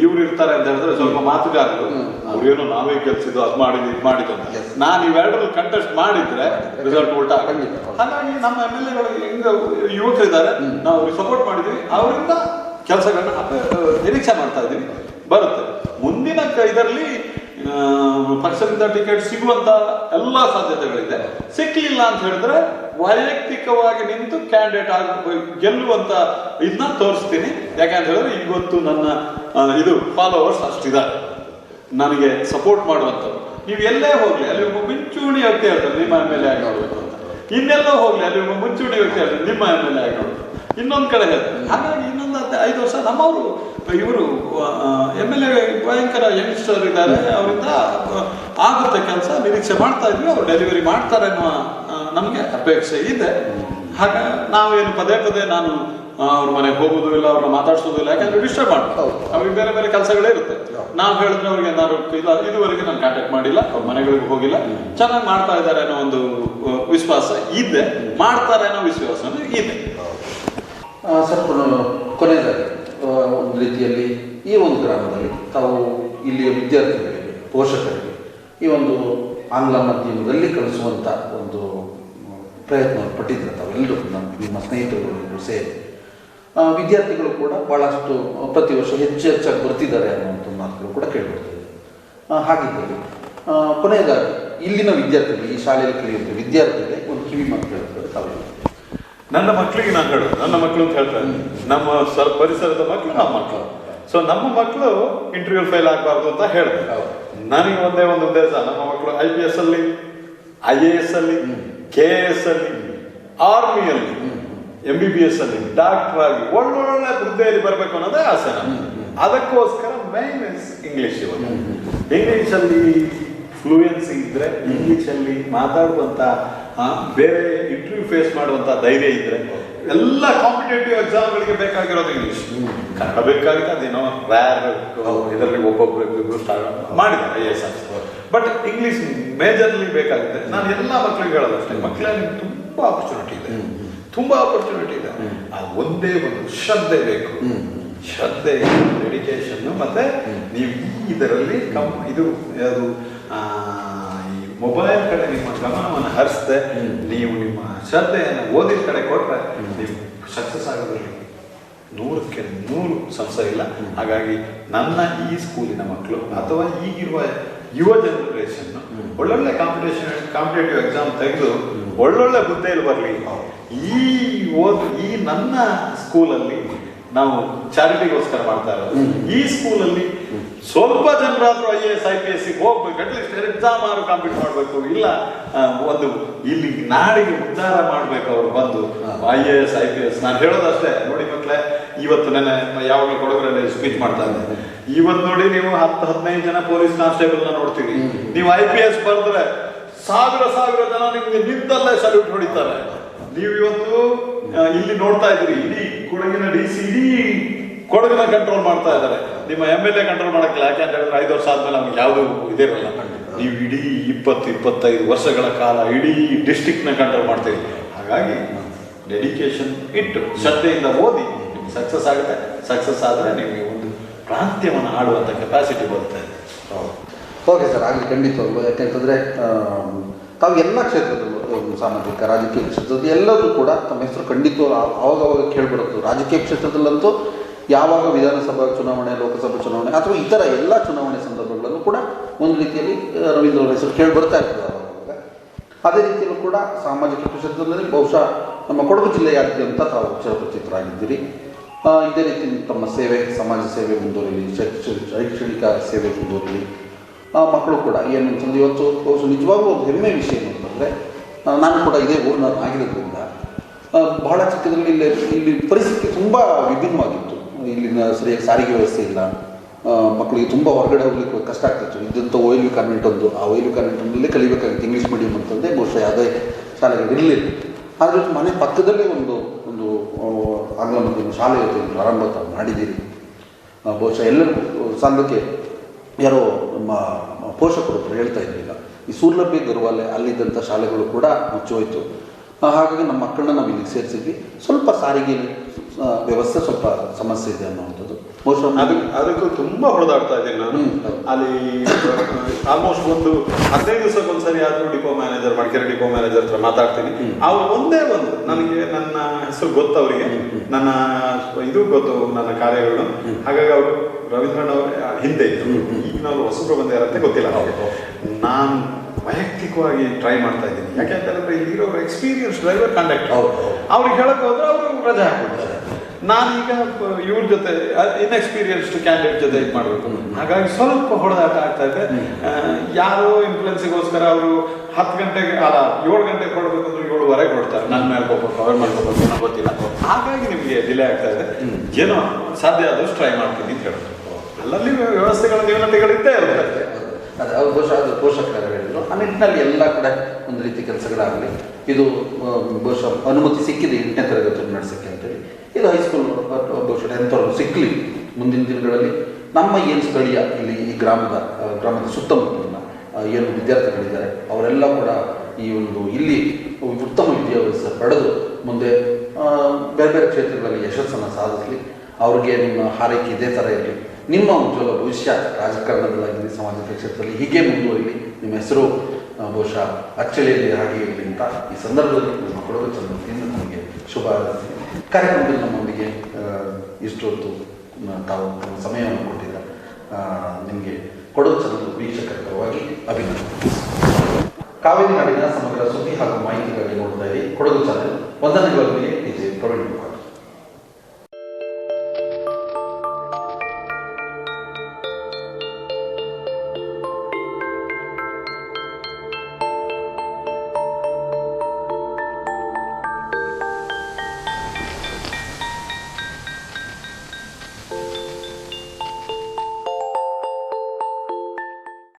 ಇವ್ರು ಇರ್ತಾರೆ ಅಂತ ಹೇಳಿದ್ರೆ ಸ್ವಲ್ಪ ಮಾತುಗಾರರು, ಅವ್ರೇನೋ ನಾವೇ ಕೆಲ್ಸಿದ್ದು ಅದು ಮಾಡಿದ್ದು ಅಂತ. ನಾನು ಇವೆರಡರಲ್ಲಿ ಕಂಟೆಸ್ಟ್ ಮಾಡಿದ್ರೆ ರಿಸಲ್ಟ್ ಉಲ್ಟಾ ಆಗಂಗಿಲ್ಲ. ಹಾಗಾಗಿ ನಮ್ಮ MLAಗಳು ಹೆಂಗ ಯುವಕರಿದ್ದಾರೆ, ನಾವು ಅವ್ರಿಗೆ ಸಪೋರ್ಟ್ ಮಾಡಿದ್ವಿ, ಅವರಿಂದ ಕೆಲಸಗಳನ್ನ ನಿರೀಕ್ಷೆ ಮಾಡ್ತಾ ಇದ್ದೀವಿ, ಬರುತ್ತೆ. ಮುಂದಿನ ಇದರಲ್ಲಿ ಪಕ್ಷದಿಂದ ಟಿಕೆಟ್ ಸಿಗುವಂತ ಎಲ್ಲ ಸಾಧ್ಯತೆಗಳಿದೆ. ಸಿಕ್ಲಿಲ್ಲ ಅಂತ ಹೇಳಿದ್ರೆ ವೈಯಕ್ತಿಕವಾಗಿ ನಿಂತು ಕ್ಯಾಂಡಿಡೇಟ್ ಗೆಲ್ಲುವಂತ ಇದನ್ನ ತೋರಿಸ್ತೀನಿ. ಯಾಕಂತ ಹೇಳಿದ್ರೆ ಇವತ್ತು ನನ್ನ ಇದು ಫಾಲೋವರ್ಸ್ ಅಷ್ಟಿದ್ದಾರೆ, ನನಗೆ ಸಪೋರ್ಟ್ ಮಾಡುವಂಥವ್ರು. ನೀವು ಎಲ್ಲೇ ಹೋಗ್ಲಿ ಅಲ್ಲಿ ಒಬ್ಬ ಮುಂಚೂಣಿ ವ್ಯಕ್ತಿ ಹೇಳ್ತಾರೆ ನಿಮ್ಮ MLA ಆಗಿ ನೋಡ್ಬೇಕು ಅಂತ, ಇನ್ನೆಲ್ಲೋ ಹೋಗ್ಲಿ ಅಲ್ಲಿ ಒಬ್ಬ ಮುಂಚೂಣಿ ವ್ಯಕ್ತಿ ಹೇಳ್ತಾರೆ ನಿಮ್ಮ MLA ಆಗಿ ನೋಡ್ಬೇಕು. ಇನ್ನೊಂದು ಕಡೆ ಹೇಳ್ತಾರೆ. ಹಾಗಾಗಿ ಇನ್ನೊಂದು 5 ವರ್ಷ ನಮ್ಮವರು ಇವರು MLA ಭಯಂಕರ ಯಂಗ್ಸ್ಟರ್ ಇದ್ದಾರೆ, ಅವರಿಂದ ಆಗುತ್ತೆ ಕೆಲಸ, ನಿರೀಕ್ಷೆ ಮಾಡ್ತಾ ಇದ್ವಿ. ಅವ್ರು ಡೆಲಿವರಿ ಮಾಡ್ತಾರೆ ಅನ್ನುವ ನಮಗೆ ಅಪೇಕ್ಷೆ ಇದೆ. ಹಾಗೆ ನಾವೇನು ಪದೇ ನಾನು ಅವ್ರ ಮನೆಗೆ ಹೋಗೋದು ಇಲ್ಲ, ಅವ್ರನ್ನ ಮಾತಾಡ್ಸೋದು ಇಲ್ಲ, ಯಾಕಂದ್ರೆ ಡಿಸ್ಟರ್ಬ್ ಮಾಡ್ತಾರೆ. ಅವ್ರಿಗೆ ಬೇರೆ ಬೇರೆ ಕೆಲಸಗಳೇ ಇರುತ್ತೆ. ನಾವು ಹೇಳಿದ್ರೆ ಅವ್ರಿಗೆ ಏನಾದ್ರು ಇಲ್ಲ, ಇದುವರೆಗೆ ನಾನು ಕಾಂಟ್ಯಾಕ್ಟ್ ಮಾಡಿಲ್ಲ, ಅವ್ರ ಮನೆಗಳಿಗೆ ಹೋಗಿಲ್ಲ, ಚೆನ್ನಾಗಿ ಮಾಡ್ತಾ ಇದ್ದಾರೆ ಅನ್ನೋ ಒಂದು ವಿಶ್ವಾಸ ಇದೆ, ಮಾಡ್ತಾರೆ ಅನ್ನೋ ವಿಶ್ವಾಸ ಇದೆ. ಸರ್, ಕೊನೆಯದಾಗಿ ಒಂದು ರೀತಿಯಲ್ಲಿ ಈ ಒಂದು ಗ್ರಾಮದಲ್ಲಿ ತಾವು ಇಲ್ಲಿಯ ವಿದ್ಯಾರ್ಥಿಗಳಿಗೆ, ಪೋಷಕರಿಗೆ ಈ ಒಂದು ಆಂಗ್ಲ ಮಾಧ್ಯಮದಲ್ಲಿ ಕಲಿಸುವಂಥ ಒಂದು ಪ್ರಯತ್ನ ಪಟ್ಟಿದ್ರೆ ತಾವೆಲ್ಲರೂ ನಿಮ್ಮ ಸ್ನೇಹಿತರು ಸೇರಿ ವಿದ್ಯಾರ್ಥಿಗಳು ಕೂಡ ಭಾಳಷ್ಟು ಪ್ರತಿ ವರ್ಷ ಹೆಚ್ಚಾಗಿ ಬರ್ತಿದ್ದಾರೆ ಅನ್ನುವಂಥ ಮಾತುಗಳು ಕೂಡ ಕೇಳಿಬರ್ತದೆ. ಹಾಗಿದ್ದಲ್ಲಿ ಕೊನೆಯದಾಗಿ ಇಲ್ಲಿನ ವಿದ್ಯಾರ್ಥಿಗಳು, ಈ ಶಾಲೆಯಲ್ಲಿ ಕಲಿಯುವಂಥ ವಿದ್ಯಾರ್ಥಿಗಳಿಗೆ ಒಂದು ಕಿವಿ ಮಾತು ಹೇಳ್ತಾರೆ ತಾವು. ನನ್ನ ಮಕ್ಕಳಿಗೆ ನಾನು ಹೇಳೋದು, ನನ್ನ ಮಕ್ಕಳು ಅಂತ ಹೇಳ್ತಾರೆ, ನಮ್ಮ ಪರಿಸರದ ಮಕ್ಕಳು ನಮ್ಮ ಮಕ್ಕಳು. ಸೊ ನಮ್ಮ ಮಕ್ಕಳು ಇಂಟರ್ವ್ಯೂ ಫೇಲ್ ಆಗಬಾರ್ದು ಅಂತ ಹೇಳಿದೆ. ನನಗೆ ಒಂದೇ ಒಂದು ಉದ್ದೇಶ, ನಮ್ಮ ಮಕ್ಕಳು IPS ಅಲ್ಲಿ, IAS ಅಲ್ಲಿ, KAS ಅಲ್ಲಿ, ಆರ್ಮಿಯಲ್ಲಿ, MBBS ಅಲ್ಲಿ, ಡಾಕ್ಟರ್ ಆಗಿ ಒಳ್ಳೊಳ್ಳೆ ಹುದ್ದೆಯಲ್ಲಿ ಬರಬೇಕು ಅನ್ನೋದೇ ಆಸೆ ನಾನು. ಅದಕ್ಕೋಸ್ಕರ ಮೈನ್ ಇಸ್ ಇಂಗ್ಲಿಷ್. ಇಂಗ್ಲಿಷಲ್ಲಿ ಫ್ಲೂಯೆನ್ಸಿ ಇದ್ರೆ, ಇಂಗ್ಲಿಷಲ್ಲಿ ಮಾತಾಡುವಂತ ಬೇರೆ ಇಂಟರ್ವ್ಯೂ ಫೇಸ್ ಮಾಡುವಂತ ಧೈರ್ಯ ಇದ್ರೆ, ಎಲ್ಲ ಕಾಂಪಿಟೇಟಿವ್ ಎಕ್ಸಾಮ್ಗಳಿಗೆ ಬೇಕಾಗಿರೋದು ಇಂಗ್ಲಿಷ್. ಕನ್ನಡ ಬೇಕಾಗಿದೆ, ಅದೇನೋ ರ್ಯಾರ್ ಇದರಲ್ಲಿ ಒಬ್ಬೊಬ್ಬರು ಮಾಡಿದ್ದಾರೆ IAS. ಬಟ್ ಇಂಗ್ಲಿಷ್ ಮೇಜರ್ಲಿ ಬೇಕಾಗಿದೆ. ನಾನು ಎಲ್ಲ ಮಕ್ಕಳಿಗೆ ಹೇಳೋದು ಅಷ್ಟೇ, ಮಕ್ಕಳಲ್ಲಿ ತುಂಬಾ ಆಪರ್ಚುನಿಟಿ ಇದೆ. ತುಂಬ ಆಪರ್ಚುನಿಟಿ ಇದೆ. ಅದು ಒಂದೇ ಒಂದು ಶ್ರದ್ಧೆ ಬೇಕು. ಶ್ರದ್ಧೆ, ಡೆಡಿಕೇಶನ್ನು, ಮತ್ತು ನೀವು ಇದರಲ್ಲಿ ಇದು ಅದು ಈ ಮೊಬೈಲ್ ಕಡೆ ನಿಮ್ಮ ಗಮನವನ್ನು ಹರಿಸದೆ ನೀವು ನಿಮ್ಮ ಶ್ರದ್ಧೆಯನ್ನು ಓದಿದ ಕಡೆ ಕೊಟ್ಟರೆ ನೀವು ಸಕ್ಸಸ್ ಆಗೋದ್ರಲ್ಲಿ 100ಕ್ಕೆ 100 ಸಂಶಯ ಇಲ್ಲ. ಹಾಗಾಗಿ ನನ್ನ ಈ ಸ್ಕೂಲಿನ ಮಕ್ಕಳು ಅಥವಾ ಈಗಿರುವ ಯುವ ಜನರೇಷನ್ ಒಳ್ಳೊಳ್ಳೆ ಕಾಂಪಿಟೇಟಿವ್ ಎಕ್ಸಾಮ್ ತೆಗೆದು ಒಳ್ಳೊಳ್ಳೆ ಹುದ್ದೆಯಲ್ಲಿ ಬರಲಿ. ಈ ನನ್ನ ಸ್ಕೂಲಲ್ಲಿ ನಾವು ಚಾರಿಟಿಗೋಸ್ಕರ ಮಾಡ್ತಾ ಇರೋದು. ಈ ಸ್ಕೂಲಲ್ಲಿ ಸ್ವಲ್ಪ ಜನರಾದ್ರೂ IAS IPS ಹೋಗ್ಬೇಕು, ಅಟ್ಲೀಸ್ಟ್ ಎಕ್ಸಾಮ್ ಆದ್ರೂ ಕಂಪ್ಲೀಟ್ ಮಾಡಬೇಕು. ಇಲ್ಲ ಒಂದು ಇಲ್ಲಿ ನಾಡಿಗೆ ಉದ್ಧಾರ ಮಾಡ್ಬೇಕು ಅವ್ರು ಬಂದು IAS IPS. ನಾನು ಹೇಳೋದಷ್ಟೇ, ನೋಡಿ ಮಕ್ಕಳೇ, ಇವತ್ತು ನೆನೆ ಯಾವಾಗಲೂ ಕೊಡಗರಲ್ಲಿ ಸ್ಪೀಚ್ ಮಾಡ್ತಾ ಇದ್ದೆ. ಇವತ್ತು ನೋಡಿ ನೀವು 10-15 ಜನ ಪೊಲೀಸ್ ಕಾನ್ಸ್ಟೇಬಲ್ ನೋಡ್ತೀವಿ. ನೀವು IPS ಬರೆದ್ರೆ ಸಾವಿರ ಜನ ನಿಮ್ಗೆ ನಿಂತಲ್ಲೇ ಸಲ್ಯೂಟ್ ಹೊಡಿತಾರೆ. ನೀವು ಇವತ್ತು ಇಲ್ಲಿ ನೋಡ್ತಾ ಇದ್ದೀರಿ, ಇಡೀ ಕೊಡಗಿನ DC ಇಡೀ ಕೊಡಗಿನ ಕಂಟ್ರೋಲ್ ಮಾಡ್ತಾ ಇದ್ದಾರೆ. ನಿಮ್ಮ MLA ಕಂಟ್ರೋಲ್ ಮಾಡಕ್ಕಿಲ್ಲ. ಯಾಕೆಂತ ಹೇಳಿದ್ರೆ 5 ವರ್ಷ ಆದ್ಮೇಲೆ ನಮ್ಗೆ ಯಾವುದು ಇದಿರಲ್ಲ. ನೀವು ಇಡೀ 20-25 ವರ್ಷಗಳ ಕಾಲ ಇಡೀ ಡಿಸ್ಟ್ರಿಕ್ಟ್ನ ಕಂಟ್ರೋಲ್ ಮಾಡ್ತೀವಿ. ಹಾಗಾಗಿ ಡೆಡಿಕೇಶನ್ ಇಟ್ಟು ಶ್ರದ್ಧೆಯಿಂದ ಓದಿ ಸಕ್ಸಸ್ ಆಗುತ್ತೆ. ಸಕ್ಸಸ್ ಆದರೆ ನಿಮಗೆ ಒಂದು ಪ್ರಾಂತ್ಯವನ್ನು ಆಡುವಂಥ ಕೆಪಾಸಿಟಿ ಬರುತ್ತೆ. ಓಕೆ ಸರ್, ಆಗಲಿ, ಖಂಡಿತವಾಗ್ಲು. ಯಾಕೆಂತಂದರೆ ತಾವು ಎಲ್ಲ ಕ್ಷೇತ್ರದಲ್ಲೂ, ಸಾಮಾಜಿಕ, ರಾಜಕೀಯ ಕ್ಷೇತ್ರದಲ್ಲಿ ಎಲ್ಲರೂ ಕೂಡ ತಮ್ಮ ಹೆಸರು ಖಂಡಿತವಾಗ್ಲು ಆವಾಗವಾಗ ಕೇಳಿಬಿಡುತ್ತೆ. ರಾಜಕೀಯ ಕ್ಷೇತ್ರದಲ್ಲಂತೂ ಯಾವಾಗ ವಿಧಾನಸಭಾ ಚುನಾವಣೆ, ಲೋಕಸಭಾ ಚುನಾವಣೆ ಅಥವಾ ಇತರ ಎಲ್ಲ ಚುನಾವಣೆ ಸಂದರ್ಭಗಳಲ್ಲೂ ಕೂಡ ಒಂದು ರೀತಿಯಲ್ಲಿ ರವೀಂದ್ರ ಅವರ ಹೆಸರು ಕೇಳಿ ಬರ್ತಾ ಇರ್ತದೆ ಆವಾಗ. ಅದೇ ರೀತಿಯಲ್ಲೂ ಕೂಡ ಸಾಮಾಜಿಕ ಕ್ಷೇತ್ರದಲ್ಲಿ ಬಹುಶಃ ನಮ್ಮ ಕೊಡಗು ಜಿಲ್ಲೆಯಾದ್ಯಂತ ತಾವು ಚಿರಪರಿಚಿತರಾಗಿದ್ದೀರಿ. ಇದೇ ರೀತಿ ತಮ್ಮ ಸೇವೆ, ಸಮಾಜ ಸೇವೆ ಮುಂದುವರಿಲಿ, ಶೈಕ್ಷಣಿಕ ಸೇವೆ ಮುಂದುವರಿಲಿ. ಮಕ್ಕಳು ಕೂಡ ಏನು ಅಂತಂದ್ರೆ ಇವತ್ತು ಬಹುಶಃ ನಿಜವಾಗ್ಲೂ ಒಂದು ಹೆಮ್ಮೆ ವಿಷಯ ಏನು ಅಂತಂದರೆ, ನಾನು ಕೂಡ ಇದೇ ಊರಿನವರಾಗಿರೋದ್ರಿಂದ ಬಹಳ ಚಿಕ್ಕದ್ರಲ್ಲಿ ಇಲ್ಲಿ ಪರಿಸ್ಥಿತಿ ತುಂಬ ವಿಭಿನ್ನವಾಗಿತ್ತು. ಇಲ್ಲಿನ ಸರಿಯಾಗಿ ಸಾರಿಗೆ ವ್ಯವಸ್ಥೆ ಇಲ್ಲ. ಮಕ್ಕಳಿಗೆ ತುಂಬ ಹೊರಗಡೆ ಹೋಗ್ಲಿಕ್ಕೆ ಕಷ್ಟ ಆಗ್ತಿತ್ತು. ಇದ್ದಂಥ OLV ಕಾನ್ವೆಂಟ್ ಒಂದು, ಆ OLV ಕಾನ್ವೆಂಟ್ನಲ್ಲೇ ಕಲಿಬೇಕಾಗಿತ್ತು ಇಂಗ್ಲೀಷ್ ಮೀಡಿಯಂ ಅಂತಂದರೆ ಬಹುಶಃ ಯಾವುದೇ ಶಾಲೆಗಳಿರಲಿಲ್ಲ. ಆದರೆ ಮನೆ ಪಕ್ಕದಲ್ಲೇ ಒಂದು ಆಂಗ್ಲ ಮಾಧ್ಯಮ ಶಾಲೆ ಪ್ರಾರಂಭ ಮಾಡಿದ್ದೀರಿ. ಬಹುಶಃ ಎಲ್ಲರಿಗೂ ಸಾಲಕ್ಕೆ ಯಾರೋ ನಮ್ಮ ಪೋಷಕರು ಹೇಳ್ತಾ ಇದ್ರು, ಈಗ ಈ ಸೂರ್ಲಭ್ಯ ಗರ್ವಾಲೆ ಅಲ್ಲಿದ್ದಂಥ ಶಾಲೆಗಳು ಕೂಡ ಮುಚ್ಚೋಯ್ತು. ಹಾಗಾಗಿ ನಮ್ಮ ಮಕ್ಕಳನ್ನ ನಾವು ಇಲ್ಲಿಗೆ ಸೇರಿಸಿದ್ವಿ. ಸ್ವಲ್ಪ ಸಾರಿಗೆ ವ್ಯವಸ್ಥೆ ಸ್ವಲ್ಪ ಸಮಸ್ಯೆ ಇದೆ ಅನ್ನೋವಂಥದ್ದು. ಬಹುಶಃ ಅದಕ್ಕೂ ತುಂಬ ಹೊಡೆದಾಡ್ತಾ ಇದ್ದೀನಿ ನಾನು. ಅಲ್ಲಿ ಆಲ್ಮೋಸ್ಟ್ ಒಂದು 15 ದಿವಸಕ್ಕೊಂದ್ಸರಿ ಆದರೂ depot manager, Madikeri depot manager ಹತ್ರ ಮಾತಾಡ್ತೀನಿ. ಅವ್ರು ಒಂದೇ ಒಂದು ನನಗೆ ನನ್ನ ಹೆಸರು ಗೊತ್ತು, ಅವರಿಗೆ ನನ್ನ ಇದು ಗೊತ್ತು, ನನ್ನ ಕಾರ್ಯಗಳು. ಹಾಗಾಗಿ ಅವರು ರವೀಂದ್ರಣ್ಣ ಅವರು ಹಿಂದೆ ಇದ್ದರು, ಈಗ ನಾವು ಹೊಸಬ್ರು ಬಂದ ಯಾರಂತ ಗೊತ್ತಿಲ್ಲ. ನಾನು ವೈಯಕ್ತಿಕವಾಗಿ ಟ್ರೈ ಮಾಡ್ತಾ ಇದ್ದೀನಿ. ಯಾಕೆಂತ ಹೇಳಿದ್ರೆ ಇಲ್ಲಿರೋ ಎಕ್ಸ್ಪೀರಿಯನ್ಸ್ ಡ್ರೈವರ್ ಕಂಡಕ್ಟರ್ ಅವ್ರಿಗೆ ಹೇಳಕ್ಕೆ ಹೋದ್ರೆ ಅವರು ರಜೆ ಹಾಕ್ಬಿಡ್ತಾರೆ. ನಾನೀಗ ಇವ್ರ ಜೊತೆ ಇನ್ಎಕ್ಸ್ಪೀರಿಯನ್ಸ್ಡ್ ಕ್ಯಾಂಡಿಡೇಟ್ ಜೊತೆ ಇದು ಮಾಡಬೇಕು. ಹಾಗಾಗಿ ಸ್ವಲ್ಪ ಹೊಡೆದಾಟ ಆಗ್ತಾ ಇದೆ. ಯಾರೋ ಇನ್ಫ್ಲುಯೆನ್ಸಿಗೋಸ್ಕರ ಅವರು 10 ಗಂಟೆಗೆ ಅಲ್ಲ 7 ಗಂಟೆಗೆ ಕೊಡಬೇಕಂದ್ರೆ 7:15 ಕೊಡ್ತಾರೆ. ನನ್ನ ಮೇಲೆ ಕವರ್ ಮಾಡ್ಕೋಬೇಕು ಅನ್ನೋ ಗೊತ್ತಿಲ್ಲ. ಹಾಗಾಗಿ ನಿಮಗೆ ಡಿಲೇ ಆಗ್ತಾ ಇದೆ. ಏನೋ ಸಾಧ್ಯ ಆದಷ್ಟು ಟ್ರೈ ಮಾಡ್ತೀನಿ ಅಂತ ಹೇಳೋದು. ಅಲ್ಲಲ್ಲಿ ವ್ಯವಸ್ಥೆಗಳ ನ್ಯೂನತೆಗಳಿದ್ದೇ ಇರುತ್ತೆ. ಅದೇ ಅವ್ರು ಬಹುಶಃ ಅದು ಪೋಷಕರು ಹೇಳಿದ್ರು. ಆ ನಿಟ್ಟಿನಲ್ಲಿ ಎಲ್ಲ ಕಡೆ ಒಂದು ರೀತಿ ಕೆಲಸಗಳಾಗಲಿ. ಇದು ಬಹುಶಃ ಅನುಮತಿ ಸಿಕ್ಕಿದೆ 8ನೇ ತರಗತಿಯನ್ನು ನಡೆಸೋಕ್ಕೆ ಅಂತೇಳಿ. ಇದು ಹೈಸ್ಕೂಲ್ ಬಹುಶಃ 10th ಸಿಕ್ಕಲಿ. ಮುಂದಿನ ದಿನಗಳಲ್ಲಿ ನಮ್ಮ ಏನು ಸ್ಥಳೀಯ ಇಲ್ಲಿ ಈ ಗ್ರಾಮದ ಸುತ್ತಮುತ್ತಲಿನ ಏನು ವಿದ್ಯಾರ್ಥಿಗಳಿದ್ದಾರೆ ಅವರೆಲ್ಲ ಕೂಡ ಈ ಒಂದು ಇಲ್ಲಿ ಉತ್ತಮ ವಿದ್ಯಾಭ್ಯಾಸ ಪಡೆದು ಮುಂದೆ ಬೇರೆ ಬೇರೆ ಕ್ಷೇತ್ರಗಳಲ್ಲಿ ಯಶಸ್ಸನ್ನು ಸಾಧಿಸಲಿ. ಅವ್ರಿಗೆ ನಿಮ್ಮ ಹಾರೈಕೆ ಇದೇ ಥರ ಇರಲಿ. ನಿಮ್ಮ ಉಜ್ವಲ ಭವಿಷ್ಯ ರಾಜಕಾರಣದಲ್ಲಾಗಲಿ, ಸಾಮಾಜಿಕ ಕ್ಷೇತ್ರದಲ್ಲಿ ಹೀಗೆ ಮುಂದುವರಿಲಿ. ನಿಮ್ಮ ಹೆಸರು ಬಹುಶಃ ಅಚ್ಚಳಿಯಲ್ಲಿ ಹಾಗೆ ಇರಲಿ ಅಂತ ಈ ಸಂದರ್ಭದಲ್ಲಿ ನಮ್ಮ ಕೊಡಗು ಚಂದ್ರದಿಂದ ನಮಗೆ ಶುಭ ಕಾರ್ಯಕ್ರಮದಲ್ಲಿ ನಮ್ಮೊಂದಿಗೆ ಇಷ್ಟೊತ್ತು ತಾವು ಸಮಯವನ್ನು ಕೊಟ್ಟಿದ್ದ ನಿಮಗೆ ಕೊಡಗು ಚಂದ್ರ ವೀಕ್ಷಕರ ಪರವಾಗಿ ಅಭಿನಂದನೆ. ಕಾವೇರಿ ನಾಡಿನ ಸಮಗ್ರ